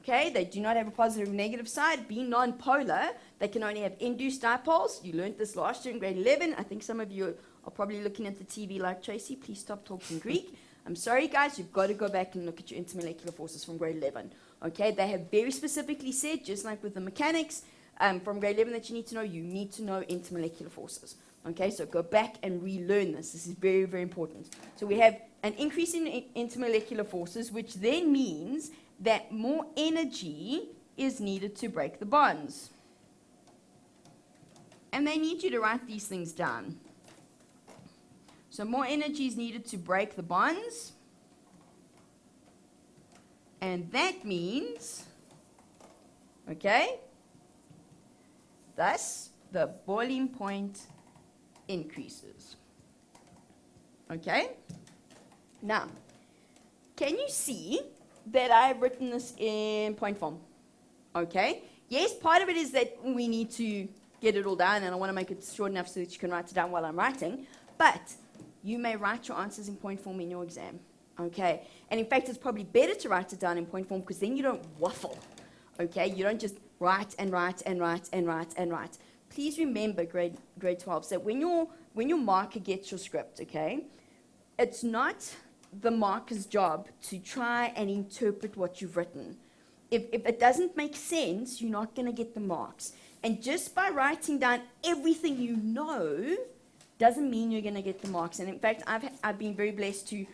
Okay? They do not have a positive and negative side. Being non-polar, they can only have induced dipoles. You learned this last year in grade 11. I think some of you are probably looking at the TV like Tracy. Please stop talking Greek. I'm sorry, guys. You've got to go back and look at your intermolecular forces from grade 11. Okay? They have very specifically said, just like with the mechanics, from grade 11 that you need to know intermolecular forces. Okay, so go back and relearn this. This is very, very important. So we have an increase in intermolecular forces, which then means that more energy is needed to break the bonds. And they need you to write these things down. So more energy is needed to break the bonds. And that means, okay, thus the boiling point increases. Okay? Now, can you see that I've written this in point form? Okay? Yes, part of it is that we need to get it all down, and I want to make it short enough so that you can write it down while I'm writing, but you may write your answers in point form in your exam. Okay? And in fact, it's probably better to write it down in point form because then you don't waffle. Okay? You don't just write and write and write and write and write. Please remember, grade 12, that when your marker gets your script, okay, it's not the marker's job to try and interpret what you've written. If it doesn't make sense, you're not going to get the marks. And just by writing down everything you know doesn't mean you're going to get the marks. And in fact, I've been very blessed to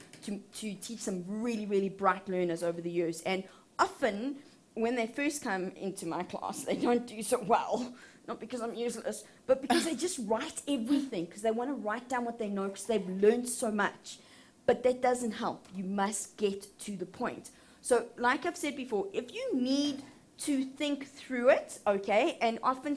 teach some really, really bright learners over the years. And often, when they first come into my class, they don't do so well. Not because I'm useless, but because they just write everything, because they want to write down what they know, because they've learned so much. But that doesn't help. You must get to the point. So, like I've said before, if you need to think through it, okay, and often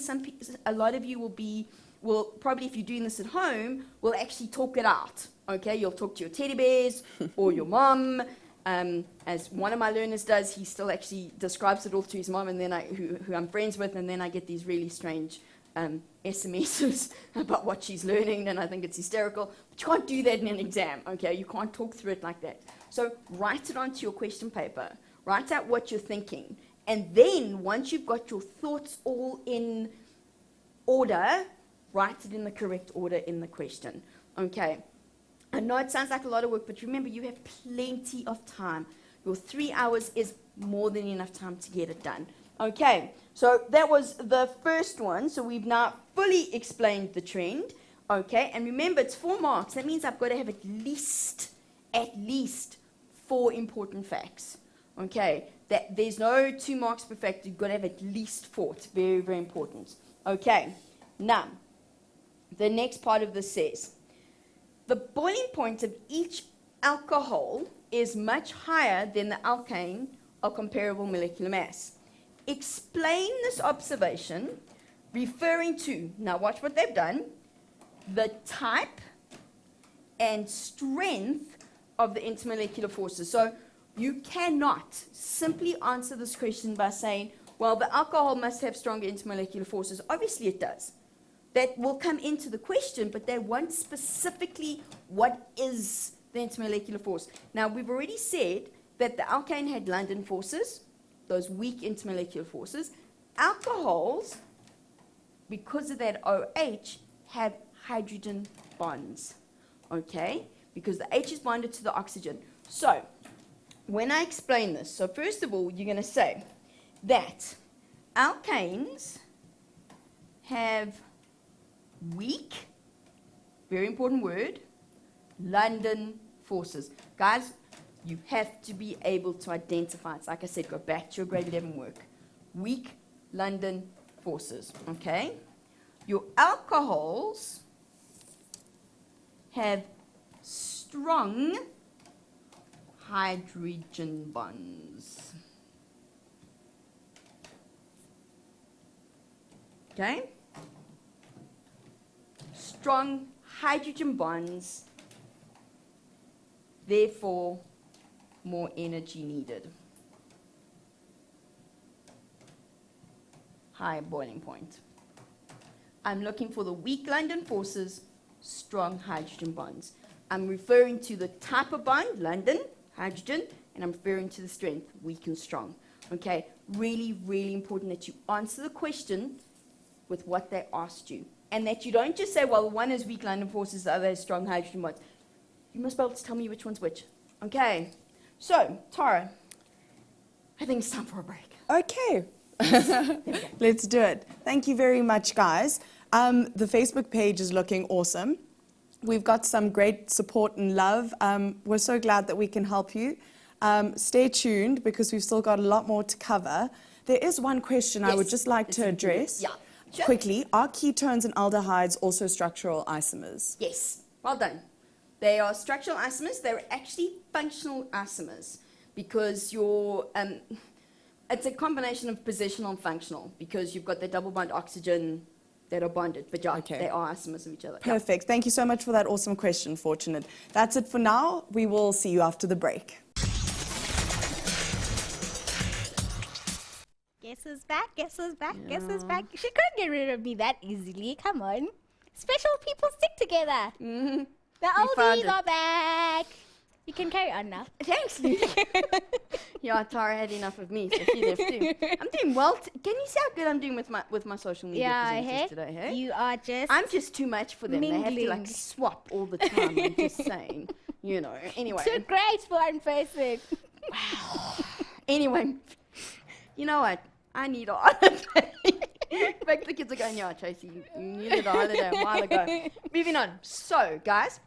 a lot of you will probably, if you're doing this at home, will actually talk it out, okay? You'll talk to your teddy bears or your mom. As one of my learners does, he still actually describes it all to his mom, and then who I'm friends with, and then I get these really strange SMSs about what she's learning, and I think it's hysterical. But you can't do that in an exam, okay? You can't talk through it like that. So write it onto your question paper. Write out what you're thinking. And then, once you've got your thoughts all in order, write it in the correct order in the question, okay? I know it sounds like a lot of work, but remember, you have plenty of time. Your 3 hours is more than enough time to get it done. Okay, so that was the first one. So we've now fully explained the trend. Okay, and remember, it's 4 marks. That means I've got to have at least 4 important facts. Okay, that there's no 2 marks per fact. You've got to have at least 4. It's very, very important. Okay, now, the next part of this says, the boiling point of each alcohol is much higher than the alkane of comparable molecular mass. Explain this observation referring to, now watch what they've done, the type and strength of the intermolecular forces. So you cannot simply answer this question by saying, well, the alcohol must have stronger intermolecular forces. Obviously it does. That will come into the question, but they want specifically what is the intermolecular force. Now, we've already said that the alkane had London forces, those weak intermolecular forces. Alcohols, because of that OH, have hydrogen bonds, okay? Because the H is bonded to the oxygen. So, when I explain this, so first of all, you're going to say that alkanes have weak, very important word, London forces. Guys, you have to be able to identify. It's like I said, go back to your grade 11 work. Weak London forces, okay? Your alcohols have strong hydrogen bonds. Okay? Strong hydrogen bonds, therefore more energy needed. Higher boiling point. I'm looking for the weak London forces, strong hydrogen bonds. I'm referring to the type of bond, London, hydrogen, and I'm referring to the strength, weak and strong. Okay, really, really important that you answer the question with what they asked you. And that you don't just say, well, one is weak London forces, the other is strong hydrogen bonds. You must be able to tell me which one's which. Okay, so, Tara, I think it's time for a break. Okay. Let's do it. Thank you very much, guys. The Facebook page is looking awesome. We've got some great support and love. We're so glad that we can help you. Stay tuned because we've still got a lot more to cover. There is one question I would just like to address. Yeah. Sure. Quickly. Are ketones and aldehydes also structural isomers? Yes, well done. They are structural isomers. They're actually functional isomers because it's a combination of positional and functional because you've got the double bond oxygen that are bonded, but yeah, they are isomers of each other. Perfect. Thank you so much for that awesome question, Fortunate. That's it for now. We will see you after the break. Guess who's back? Guess who's back? Guess who's back? She couldn't get rid of me that easily. Come on. Special people stick together. Mm-hmm. The oldies are back. You can carry on now. Thanks, Lucy. Yeah, Tara had enough of me, so she left too. I'm doing well. Can you see how good I'm doing with my social media presenters today? Hey? You are just. I'm just too much for them. Mingling. They have to swap all the time. I'm just saying, Anyway. Too great for one person. Wow. Anyway, you know what? I need a holiday. In fact, the kids are going, yeah, Tracy, you needed a holiday a while ago. Moving on. So, guys,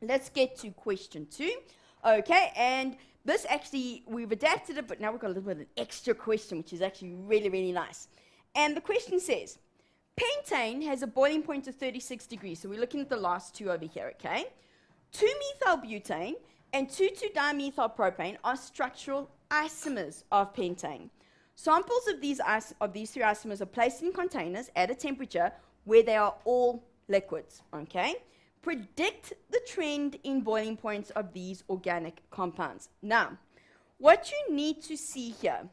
let's get to question 2. Okay, and this actually, we've adapted it, but now we've got a little bit of an extra question, which is actually really, really nice. And the question says, pentane has a boiling point of 36 degrees. So we're looking at the last 2 over here, okay? 2-methylbutane and 2,2-dimethylpropane are structural isomers of pentane. Samples of these 3 isomers are placed in containers at a temperature where they are all liquids, okay? Predict the trend in boiling points of these organic compounds. Now, what you need to see here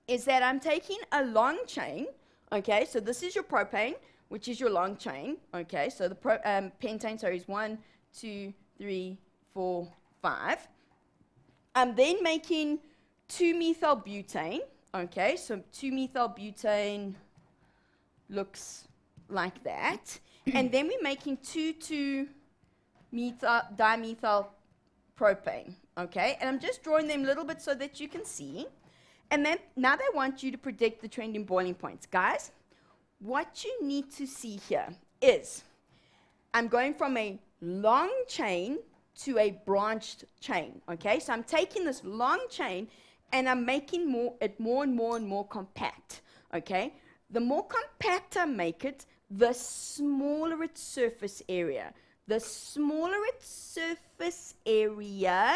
is that I'm taking a long chain, okay? So this is your propane, which is your long chain, okay? So the pentane, is 1, 2, 3, 4, 5. I'm then making 2-methylbutane, okay? So 2-methylbutane looks like that. And then we're making 2,2-dimethylpropane, okay? And I'm just drawing them a little bit so that you can see. And then now they want you to predict the trend in boiling points. Guys, what you need to see here is I'm going from a long chain to a branched chain, okay? So I'm taking this long chain and I'm making it more and more compact, okay? The more compact I make it, the smaller its surface area. The smaller its surface area,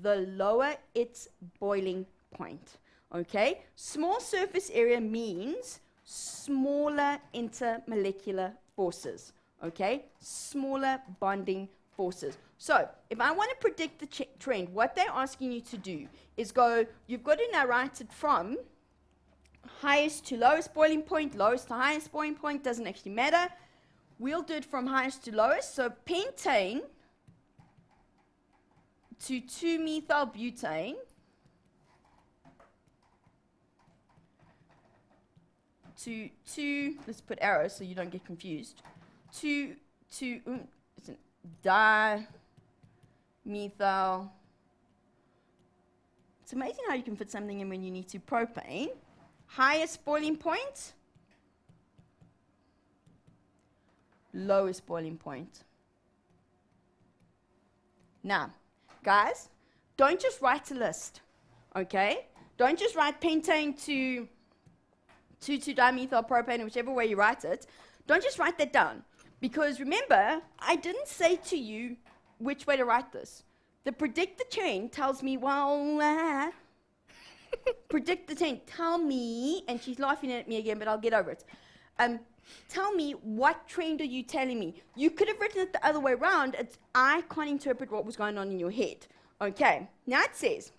the lower its boiling point, okay? Small surface area means smaller intermolecular forces, okay? Smaller bonding forces. So, if I want to predict the trend, what they're asking you to do is you've got to now write it from highest to lowest boiling point, lowest to highest boiling point, doesn't actually matter. We'll do it from highest to lowest. So, pentane to 2-methylbutane to 2, let's put arrows so you don't get confused, it's an dimethyl. It's amazing how you can fit something in when you need to. Propane, highest boiling point, lowest boiling point. Now, guys, don't just write a list, okay? Don't just write pentane to 2,2-dimethylpropane, whichever way you write it. Don't just write that down. Because remember, I didn't say to you which way to write this. The predict the trend tells me, predict the trend, tell me, and she's laughing at me again, but I'll get over it. Tell me, what trend are you telling me? You could have written it the other way around. I can't interpret what was going on in your head, Okay, now it says,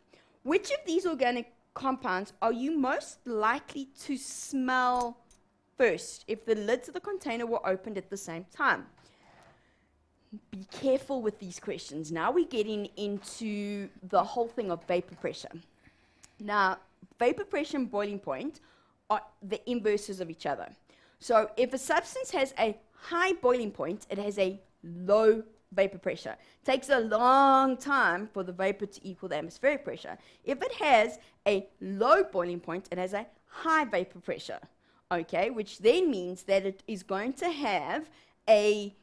which of these organic compounds are you most likely to smell first if the lids of the container were opened at the same time? Be careful with these questions. Now we're getting into the whole thing of vapor pressure. Now, vapor pressure and boiling point are the inverses of each other. So if a substance has a high boiling point, it has a low vapor pressure. It takes a long time for the vapor to equal the atmospheric pressure. If it has a low boiling point, it has a high vapor pressure, okay, which then means that it is going to have a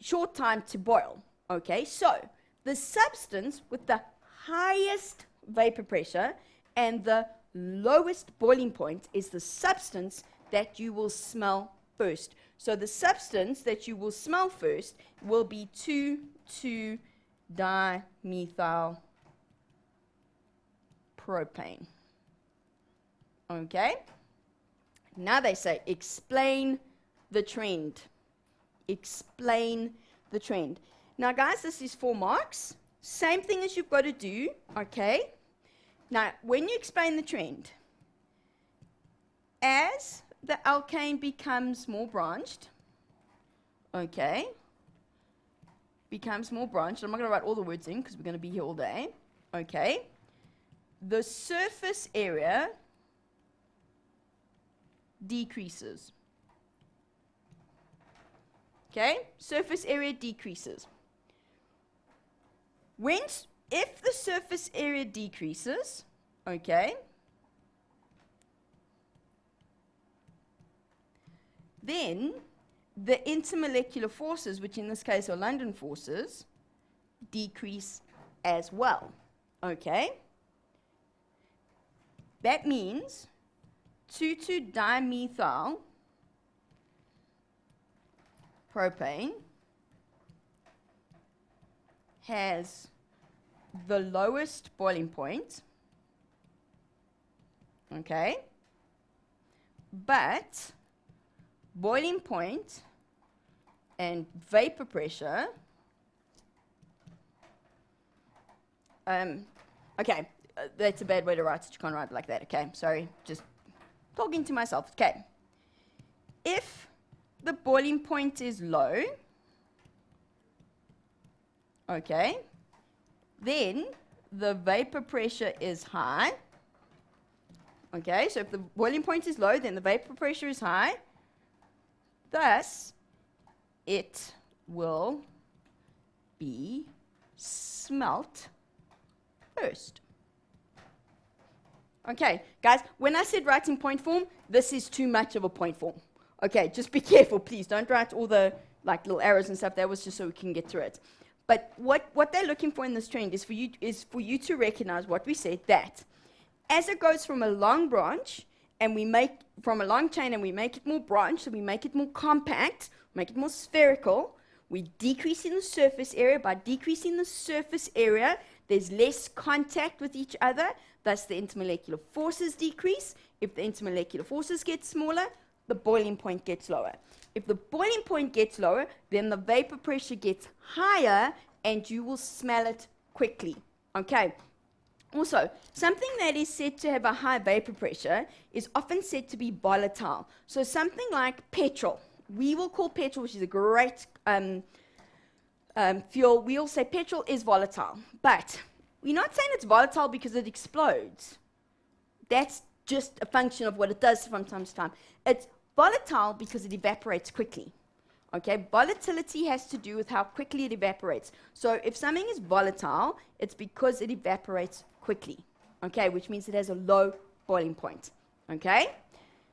short time to boil, okay. So the substance with the highest vapor pressure and the lowest boiling point is the substance that you will smell first. So the substance that you will smell first will be 2,2-dimethyl propane. Okay? Now they say, explain the trend. Explain the trend. Now, guys, this is 4 marks. Same thing as you've got to do, okay? Now, when you explain the trend, as the alkane becomes more branched, okay, becomes more branched. I'm not going to write all the words in because we're going to be here all day, okay. The surface area decreases. Okay, surface area decreases. If the surface area decreases, okay, then the intermolecular forces, which in this case are London forces, decrease as well, okay? That means 2,2-dimethyl propane has the lowest boiling point, okay, but boiling point and vapor pressure, okay, that's a bad way to write it. You can't write it like that, okay? Sorry, just talking to myself, okay. If the boiling point is low, okay, then the vapor pressure is high, okay? So if the boiling point is low, then the vapor pressure is high. Thus, it will be smelt first. Okay, guys, when I said write in point form, this is too much of a point form. Okay, just be careful, please. Don't write all the like little arrows and stuff. That was just so we can get through it. But what they're looking for in this trend is for you to recognize what we said, that as it goes from a long branch and we make from a long chain and we make it more branched, so we make it more compact, make it more spherical, we decrease in the surface area. By decreasing the surface area, there's less contact with each other, thus the intermolecular forces decrease. If the intermolecular forces get smaller, the boiling point gets lower. If the boiling point gets lower, then the vapor pressure gets higher and you will smell it quickly. Okay. Also, something that is said to have a high vapor pressure is often said to be volatile. So something like petrol. We will call petrol, which is a great fuel. We all say petrol is volatile. But we're not saying it's volatile because it explodes. That's just a function of what it does from time to time. It's volatile because it evaporates quickly. Okay, volatility has to do with how quickly it evaporates. So if something is volatile, it's because it evaporates quickly. Okay, which means it has a low boiling point. Okay,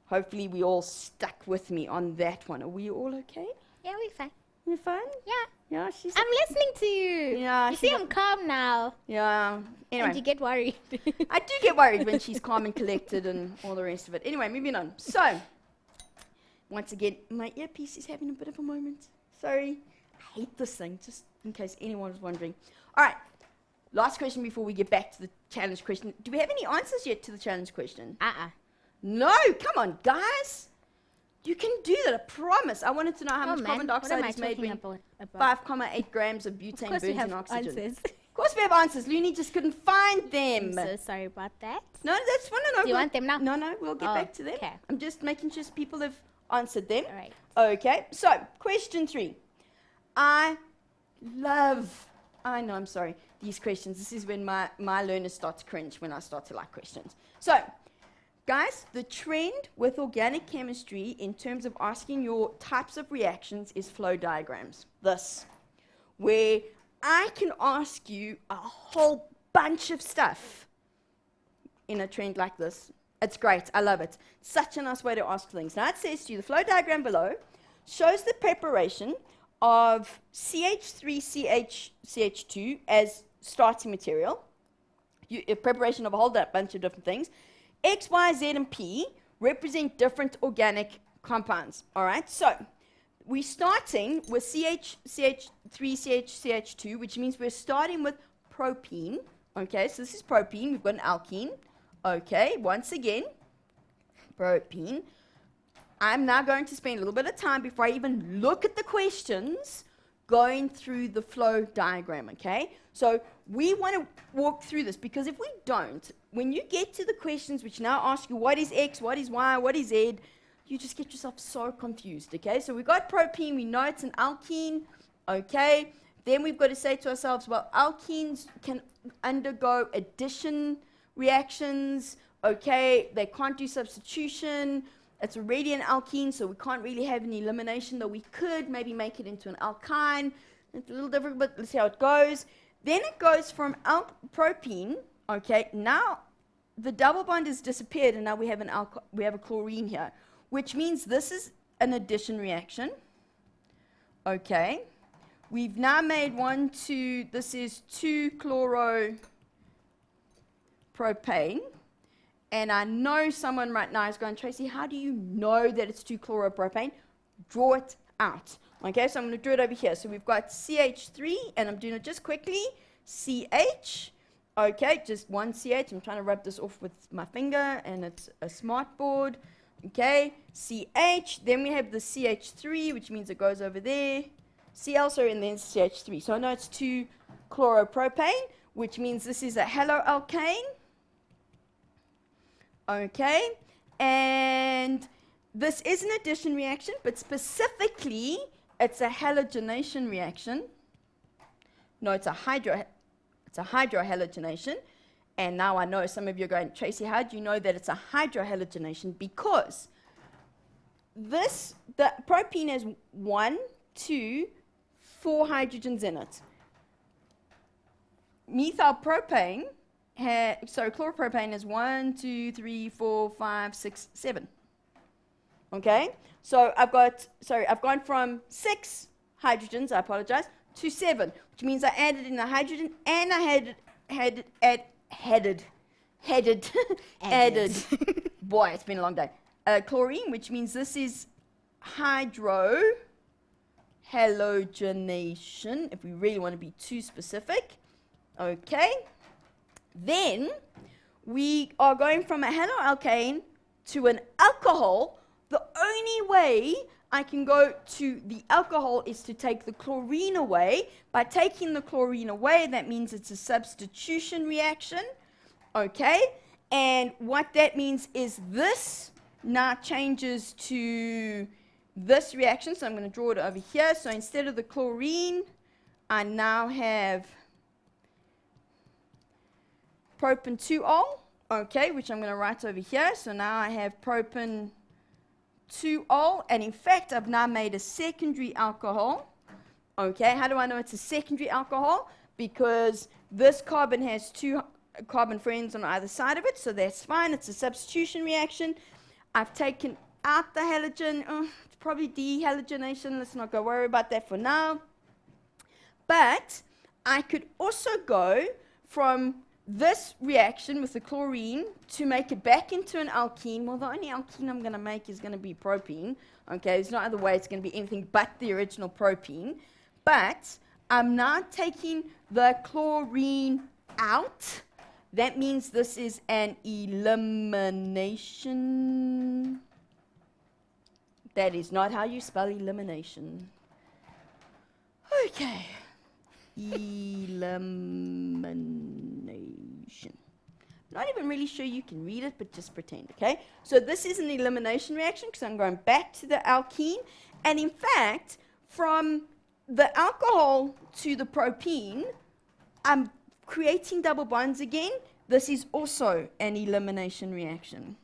hopefully we all stuck with me on that one. Are we all okay? Yeah, we're fine. You're fine? Yeah. Yeah, she's. I'm listening to you. Yeah, You see, I'm calm now. Yeah. Anyway, And you get worried. I do get worried when she's calm and collected and all the rest of it. Anyway, moving on. So, once again, my earpiece is having a bit of a moment. Sorry. I hate this thing, just in case anyone was wondering. All right. Last question before we get back to the challenge question. Do we have any answers yet to the challenge question? No. Come on, guys. You can do that, I promise. I wanted to know how much carbon dioxide is made when 5,8 grams of butane burns in oxygen. Answers. Of course we have answers. Looney just couldn't find them. I'm so sorry about that. No, that's fine. No, Do you want them now? No, we'll get Oh, back to them. okay. I'm just making sure people have answered them. All right. Okay, so question 3. I know, I'm sorry, these questions. This is when my learners start to cringe when I start to like questions. So, guys, the trend with organic chemistry in terms of asking your types of reactions is flow diagrams. This, where I can ask you a whole bunch of stuff in a trend like this. It's great. I love it. Such a nice way to ask things. Now, it says to you, the flow diagram below shows the preparation of CH3CH2 as starting material, a preparation of a whole bunch of different things. X, Y, Z, and P represent different organic compounds. All right, so we're starting with CH3CH2, which means we're starting with propene. Okay, so this is propene. We've got an alkene. Okay, once again, propene. I'm now going to spend a little bit of time before I even look at the questions going through the flow diagram, okay? So we want to walk through this, because if we don't, when you get to the questions which now ask you what is X, what is Y, what is Z, you just get yourself so confused, okay? So we've got propene, we know it's an alkene, okay? Then we've got to say to ourselves, well, alkenes can undergo addition reactions, okay? They can't do substitution. It's already an alkene, so we can't really have any elimination, though we could maybe make it into an alkyne. It's a little different, but let's see how it goes. Then it goes from propene, okay? Now the double bond has disappeared, and now we have a chlorine here, which means this is an addition reaction, okay? We've now made this is 2-chloropropane. And I know someone right now is going, Tracy, how do you know that it's 2-chloropropane? Draw it out. Okay, so I'm going to draw it over here. So we've got CH3, and I'm doing it just quickly. CH. Okay, just one CH. I'm trying to rub this off with my finger, and it's a smart board. Okay, CH. Then we have the CH3, which means it goes over there. Cl, sorry, and then CH3. So I know it's 2-chloropropane, which means this is a haloalkane. Okay, and this is an addition reaction, but specifically, it's a halogenation reaction. No, it's a hydrohalogenation. And now I know some of you are going, Tracy, how do you know that it's a hydrohalogenation? Because the propene has 1, 2, 4 hydrogens in it. Methylpropane, chloropropane is 1, 2, 3, 4, 5, 6, 7. Okay, so I've gone from 6 hydrogens, I apologize, to 7, which means I added in the hydrogen, and I added. Boy, it's been a long day. Chlorine, which means this is hydrohalogenation, if we really want to be too specific. Okay. Then we are going from a haloalkane to an alcohol. The only way I can go to the alcohol is to take the chlorine away. By taking the chlorine away, that means it's a substitution reaction. Okay? And what that means is this now changes to this reaction. So I'm going to draw it over here. So instead of the chlorine, I now have propan 2-ol, okay, which I'm going to write over here. So now I have propan 2-ol, and in fact, I've now made a secondary alcohol. Okay, how do I know it's a secondary alcohol? Because this carbon has 2 carbon friends on either side of it, so that's fine. It's a substitution reaction. I've taken out the halogen. It's probably dehalogenation. Let's not go worry about that for now. But I could also go from this reaction with the chlorine to make it back into an alkene. Well, the only alkene I'm going to make is going to be propene. Okay, there's no other way it's going to be anything but the original propene. But I'm now taking the chlorine out. That means this is an elimination. That is not how you spell elimination. Okay. elimination. Not even really sure you can read it, but just pretend, okay? So this is an elimination reaction because I'm going back to the alkene. And in fact, from the alcohol to the propene, I'm creating double bonds again. This is also an elimination reaction.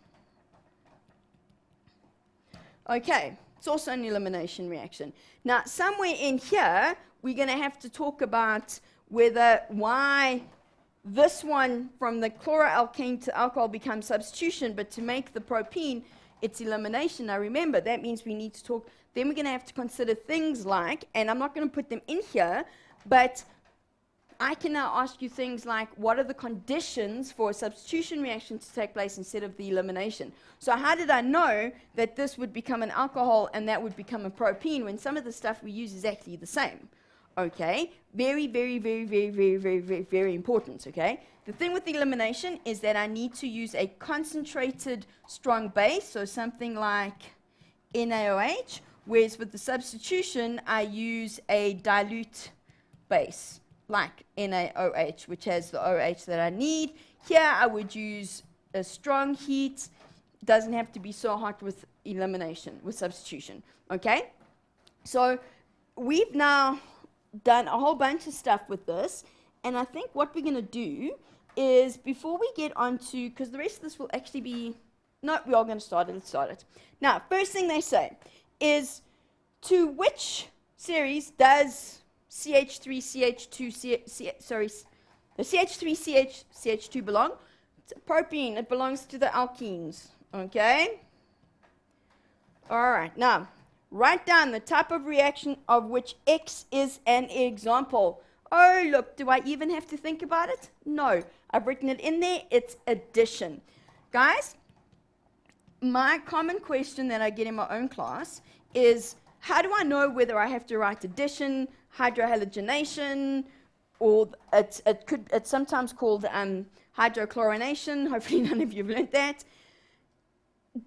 Okay, it's also an elimination reaction. Now, somewhere in here, we're going to have to talk about why this one from the chloroalkane to alcohol becomes substitution, but to make the propene, it's elimination. Now remember, that means we need to talk, then we're going to have to consider things like, and I'm not going to put them in here, but I can now ask you things like, what are the conditions for a substitution reaction to take place instead of the elimination? So how did I know that this would become an alcohol and that would become a propene when some of the stuff we use is actually the same? Okay, very, very, very, very, very, very, very, very important, okay? The thing with the elimination is that I need to use a concentrated strong base, so something like NaOH, whereas with the substitution, I use a dilute base, like NaOH, which has the OH that I need. Here, I would use a strong heat. Doesn't have to be so hot with elimination, with substitution, okay? So we've now done a whole bunch of stuff with this, and I think what we're going to do is, before we get on to, because the rest of this will actually be, no, we are going to start it, let's start it. Now, first thing they say is, to which series does CH3CH2, the CH3CH2 belong? It's a propene, it belongs to the alkenes, okay? All right, now, write down the type of reaction of which X is an example. Oh, look, do I even have to think about it? No, I've written it in there. It's addition. Guys, my common question that I get in my own class is, how do I know whether I have to write addition, hydrohalogenation, or it's sometimes called hydrochlorination. Hopefully none of you have learned that.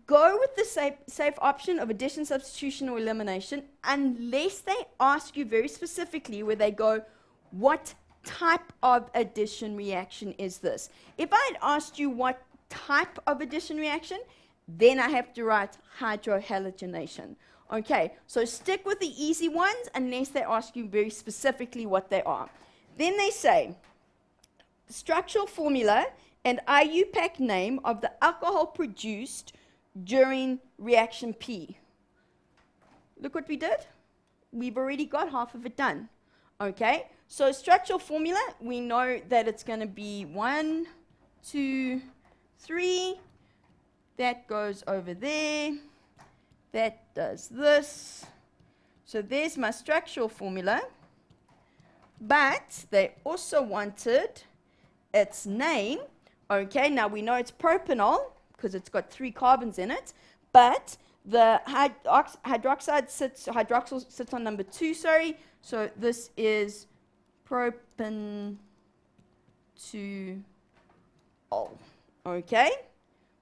Go with the safe option of addition, substitution, or elimination, unless they ask you very specifically where they go, what type of addition reaction is this? If I had asked you what type of addition reaction, then I have to write hydrohalogenation. Okay, so stick with the easy ones unless they ask you very specifically what they are. Then they say, structural formula and IUPAC name of the alcohol produced during reaction P. Look what we did. We've already got half of it done. Okay, so structural formula, we know that it's going to be 1, 2, 3. That goes over there. That does this. So there's my structural formula. But they also wanted its name. Okay, now we know it's propanol because it's got 3 carbons in it, but the hydroxyl sits on number 2, sorry, so this is propan 2-ol, okay?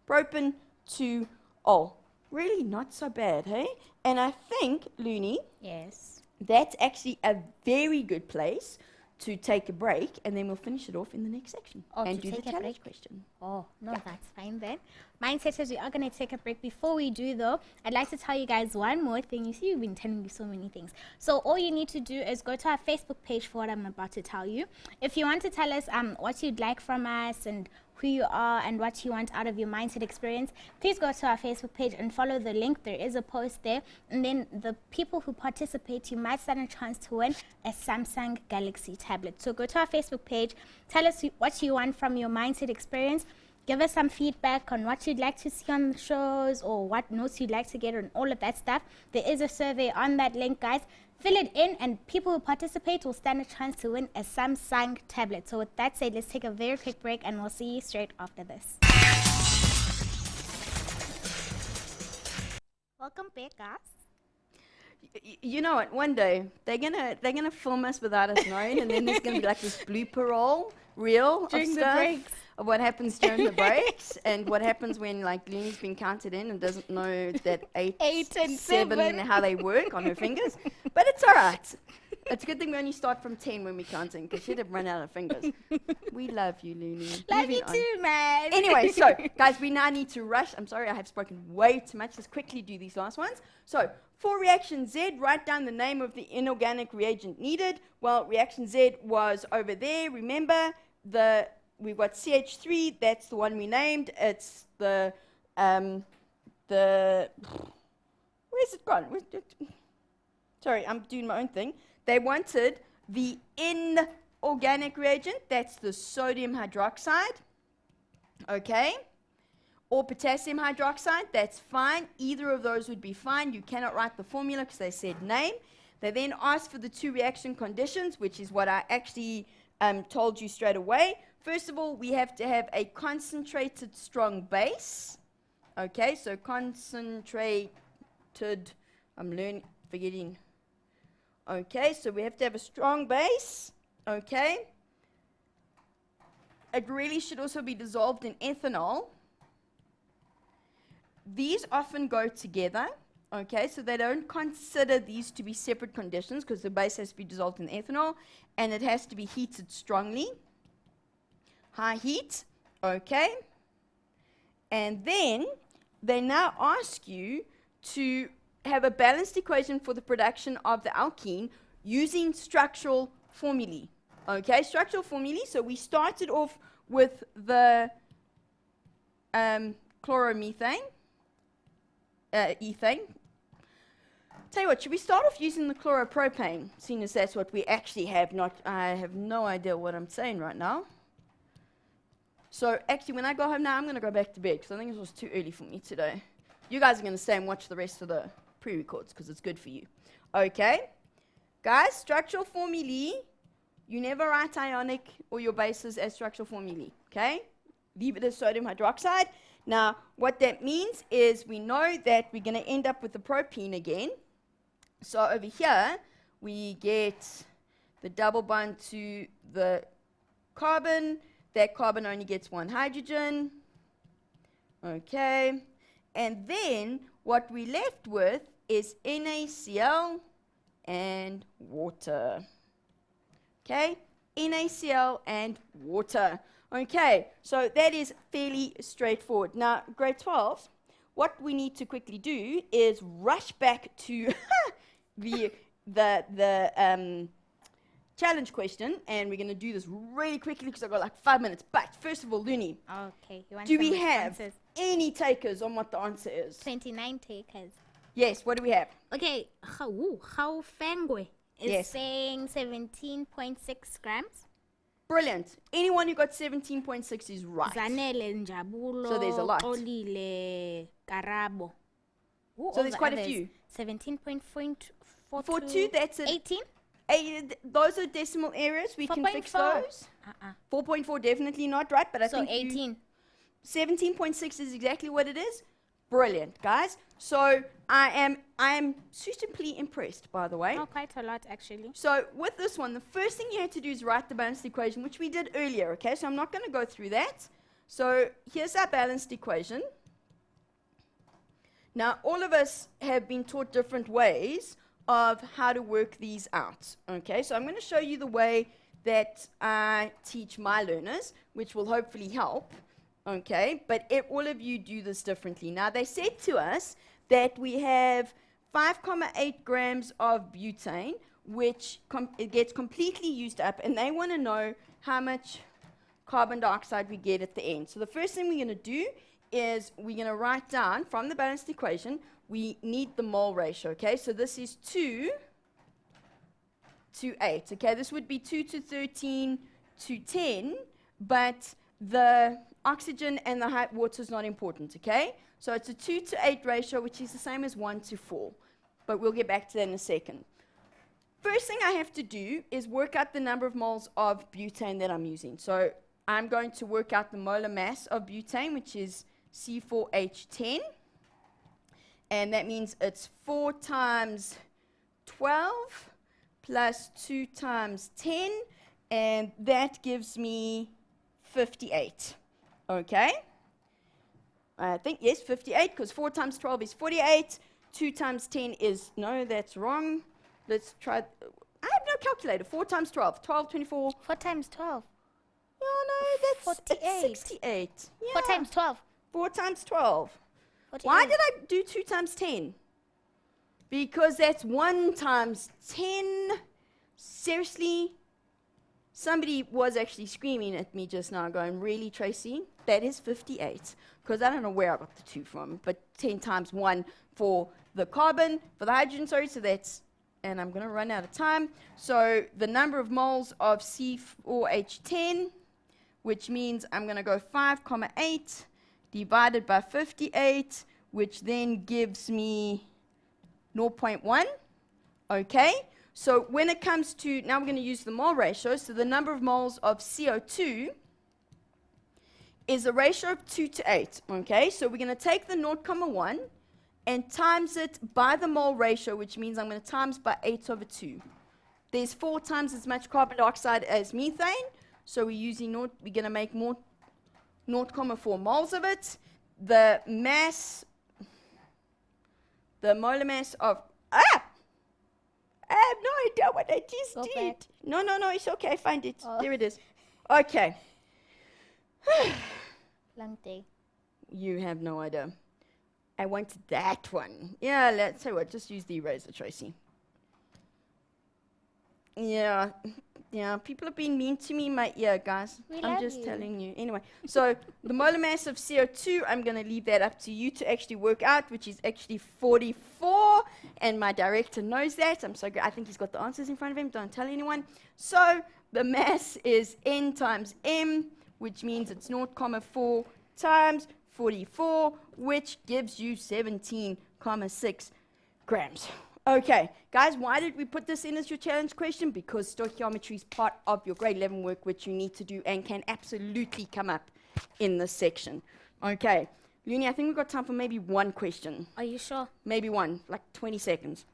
Propan 2-ol. Really not so bad, hey? And I think, Looney, Yes. that's actually a very good place to take a break, and then we'll finish it off in the next section Oh, and to do the take a challenge break? question. Oh, no, that's fine then. Mindset says we are going to take a break. Before we do, though, I'd like to tell you guys one more thing. You see, we've been telling you so many things. So all you need to do is go to our Facebook page for what I'm about to tell you. If you want to tell us what you'd like from us and who you are and what you want out of your mindset experience, please go to our Facebook page and follow the link. There is a post there. And then the people who participate, you might stand a chance to win a Samsung Galaxy tablet. So go to our Facebook page, tell us what you want from your mindset experience. Give us some feedback on what you'd like to see on the shows or what notes you'd like to get and all of that stuff. There is a survey on that link, guys. Fill it in, and people who participate will stand a chance to win a Samsung tablet. So with that said, let's take a very quick break, and we'll see you straight after this. Welcome back, guys. You know what? One day they're gonna film us without us knowing, and then there's gonna be like this blooper reel During of the stuff breaks. of what happens during the breaks, and what happens when like Leonie's been counted in and doesn't know that 8 8 and 7 7 how they work on her fingers. But it's all right. It's a good thing we only start from 10 when we're counting, because she'd have run out of fingers. We love you, Looney. Love Moving you on. too, man. Anyway, so, guys, we now need to rush. I'm sorry, I have spoken way too much. Let's quickly do these last ones. So, for reaction Z, write down the name of the inorganic reagent needed. Well, reaction Z was over there. Remember, we've got CH3. That's the one we named. It's the where's it gone? Sorry, I'm doing my own thing. They wanted the inorganic reagent. That's the sodium hydroxide. Okay. Or potassium hydroxide. That's fine. Either of those would be fine. You cannot write the formula because they said name. They then asked for the two reaction conditions, which is what I actually told you straight away. First of all, we have to have a concentrated strong base. Okay, so concentrated, forgetting. Okay, so we have to have a strong base. Okay. It really should also be dissolved in ethanol. These often go together. Okay, so they don't consider these to be separate conditions because the base has to be dissolved in ethanol and it has to be heated strongly. High heat. Okay. And then they now ask you to have a balanced equation for the production of the alkene using structural formulae. Okay, structural formulae. So we started off with the chloromethane, ethane. Tell you what, should we start off using the chloropropane, seeing as that's what we actually have? I have no idea what I'm saying right now. So actually, when I go home now, I'm going to go back to bed because I think it was too early for me today. You guys are going to stay and watch the rest of the pre-records because it's good for you. Okay? Guys, structural formulae, you never write ionic or your bases as structural formulae. Okay? Leave it as sodium hydroxide. Now, what that means is we know that we're going to end up with the propene again. So over here, we get the double bond to the carbon. That carbon only gets one hydrogen. Okay. And then what we're left with is NaCl and water. Okay? NaCl and water. Okay, so that is fairly straightforward. Now, grade 12, what we need to quickly do is rush back to the challenge question, and we're going to do this really quickly because I've got like 5 minutes. But first of all, Looney, Okay, you want do some we have responses? any takers on what the answer is? 29 takers. Yes, what do we have? Okay, how Fengwe is Yes. saying 17.6 grams. Brilliant. Anyone who got 17.6 is right. Zanele Njabulo. So there's a lot. Olile Karabo. Who So all there's the quite a others? few. 17.42. 42, that's it. 18? Those are decimal errors. We can fix 4.4. those. 4.4 definitely not right, but I So think 18. 17.6 is exactly what it is. Brilliant, guys. So I am suitably impressed, by the way. Oh, quite a lot actually. So with this one, the first thing you had to do is write the balanced equation, which we did earlier, okay? So I'm not going to go through that. So here's our balanced equation. Now, all of us have been taught different ways of how to work these out, okay? So I'm going to show you the way that I teach my learners, which will hopefully help, okay? But all of you do this differently. Now, they said to us that we have 5.8 grams of butane, which it gets completely used up, and they want to know how much carbon dioxide we get at the end. So the first thing we're going to do is we're going to write down from the balanced equation, we need the mole ratio, okay? So this is 2 to 8, okay? This would be 2 to 13 to 10, but the oxygen and the hot water is not important, okay? So it's a 2 to 8 ratio, which is the same as 1 to 4, but we'll get back to that in a second. First thing I have to do is work out the number of moles of butane that I'm using. So I'm going to work out the molar mass of butane, which is C4H10. And that means it's 4 times 12 plus 2 times 10. And that gives me 58. Okay? I think, yes, 58, because 4 times 12 is 48. 2 times 10 is, no, that's wrong. Let's try. I have no calculator. 4 times 12. 12, 24. 4 times 12. Yeah, no, that's 48. 68. Yeah. 4 times 12. 4 times 12. 48. Why did I do 2 times 10? Because that's 1 times 10. Seriously? Somebody was actually screaming at me just now, going, really, Tracy? That is 58. Because I don't know where I got the 2 from, but 10 times 1 for the carbon, for the hydrogen, sorry, so that's, and I'm going to run out of time. So the number of moles of C4H10, which means I'm going to go 5,8 divided by 58, which then gives me 0.1. Okay, so when it comes to, now we're going to use the mole ratio, so the number of moles of CO2 is a ratio of 2 to 8. Okay, so we're going to take the 0,1 and times it by the mole ratio, which means I'm going to times by 8/2. There's 4 times as much carbon dioxide as methane, so we're using we're going to make more 0,4 moles of it. The mass, the molar mass of, I have no idea what I just Go did. back. No, it's okay, I find it. Oh. There it is. Okay. Long day. You have no idea. I wanted that one. Yeah, let's say what, just use the eraser, Tracy. Yeah, people have been mean to me in my ear, guys. We I'm love just you. telling you. Anyway, so the molar mass of CO2, I'm going to leave that up to you to actually work out, which is actually 44, and my director knows that. I'm so good. I think he's got the answers in front of him. Don't tell anyone. So the mass is N times M, which means it's 0,4 times 44, which gives you 17,6 grams. Okay, guys, why did we put this in as your challenge question? Because stoichiometry is part of your grade 11 work, which you need to do and can absolutely come up in this section. Okay, Luni, I think we've got time for maybe one question. Are you sure? Maybe one, like 20 seconds.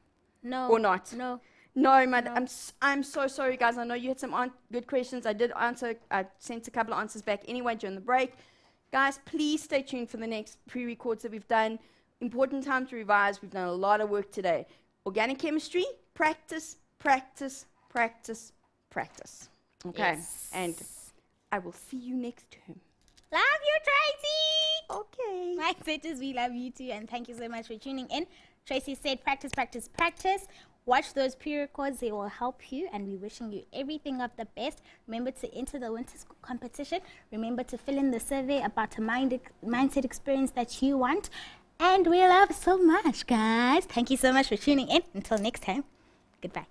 No. Or not. No. No, No. I'm so sorry, guys. I know you had some good questions. I did answer. I sent a couple of answers back anyway during the break. Guys, please stay tuned for the next pre-records that we've done. Important time to revise. We've done a lot of work today. Organic chemistry, practice, practice, practice, practice. Okay, Yes. and I will see you next term. Love you, Tracy. Okay. My sisters, we love you too, and thank you so much for tuning in. Tracy said, practice, practice, practice. Watch those pre-records. They will help you, and we're wishing you everything of the best. Remember to enter the winter school competition. Remember to fill in the survey about a mindset experience that you want. And we love so much, guys. Thank you so much for tuning in. Until next time, goodbye.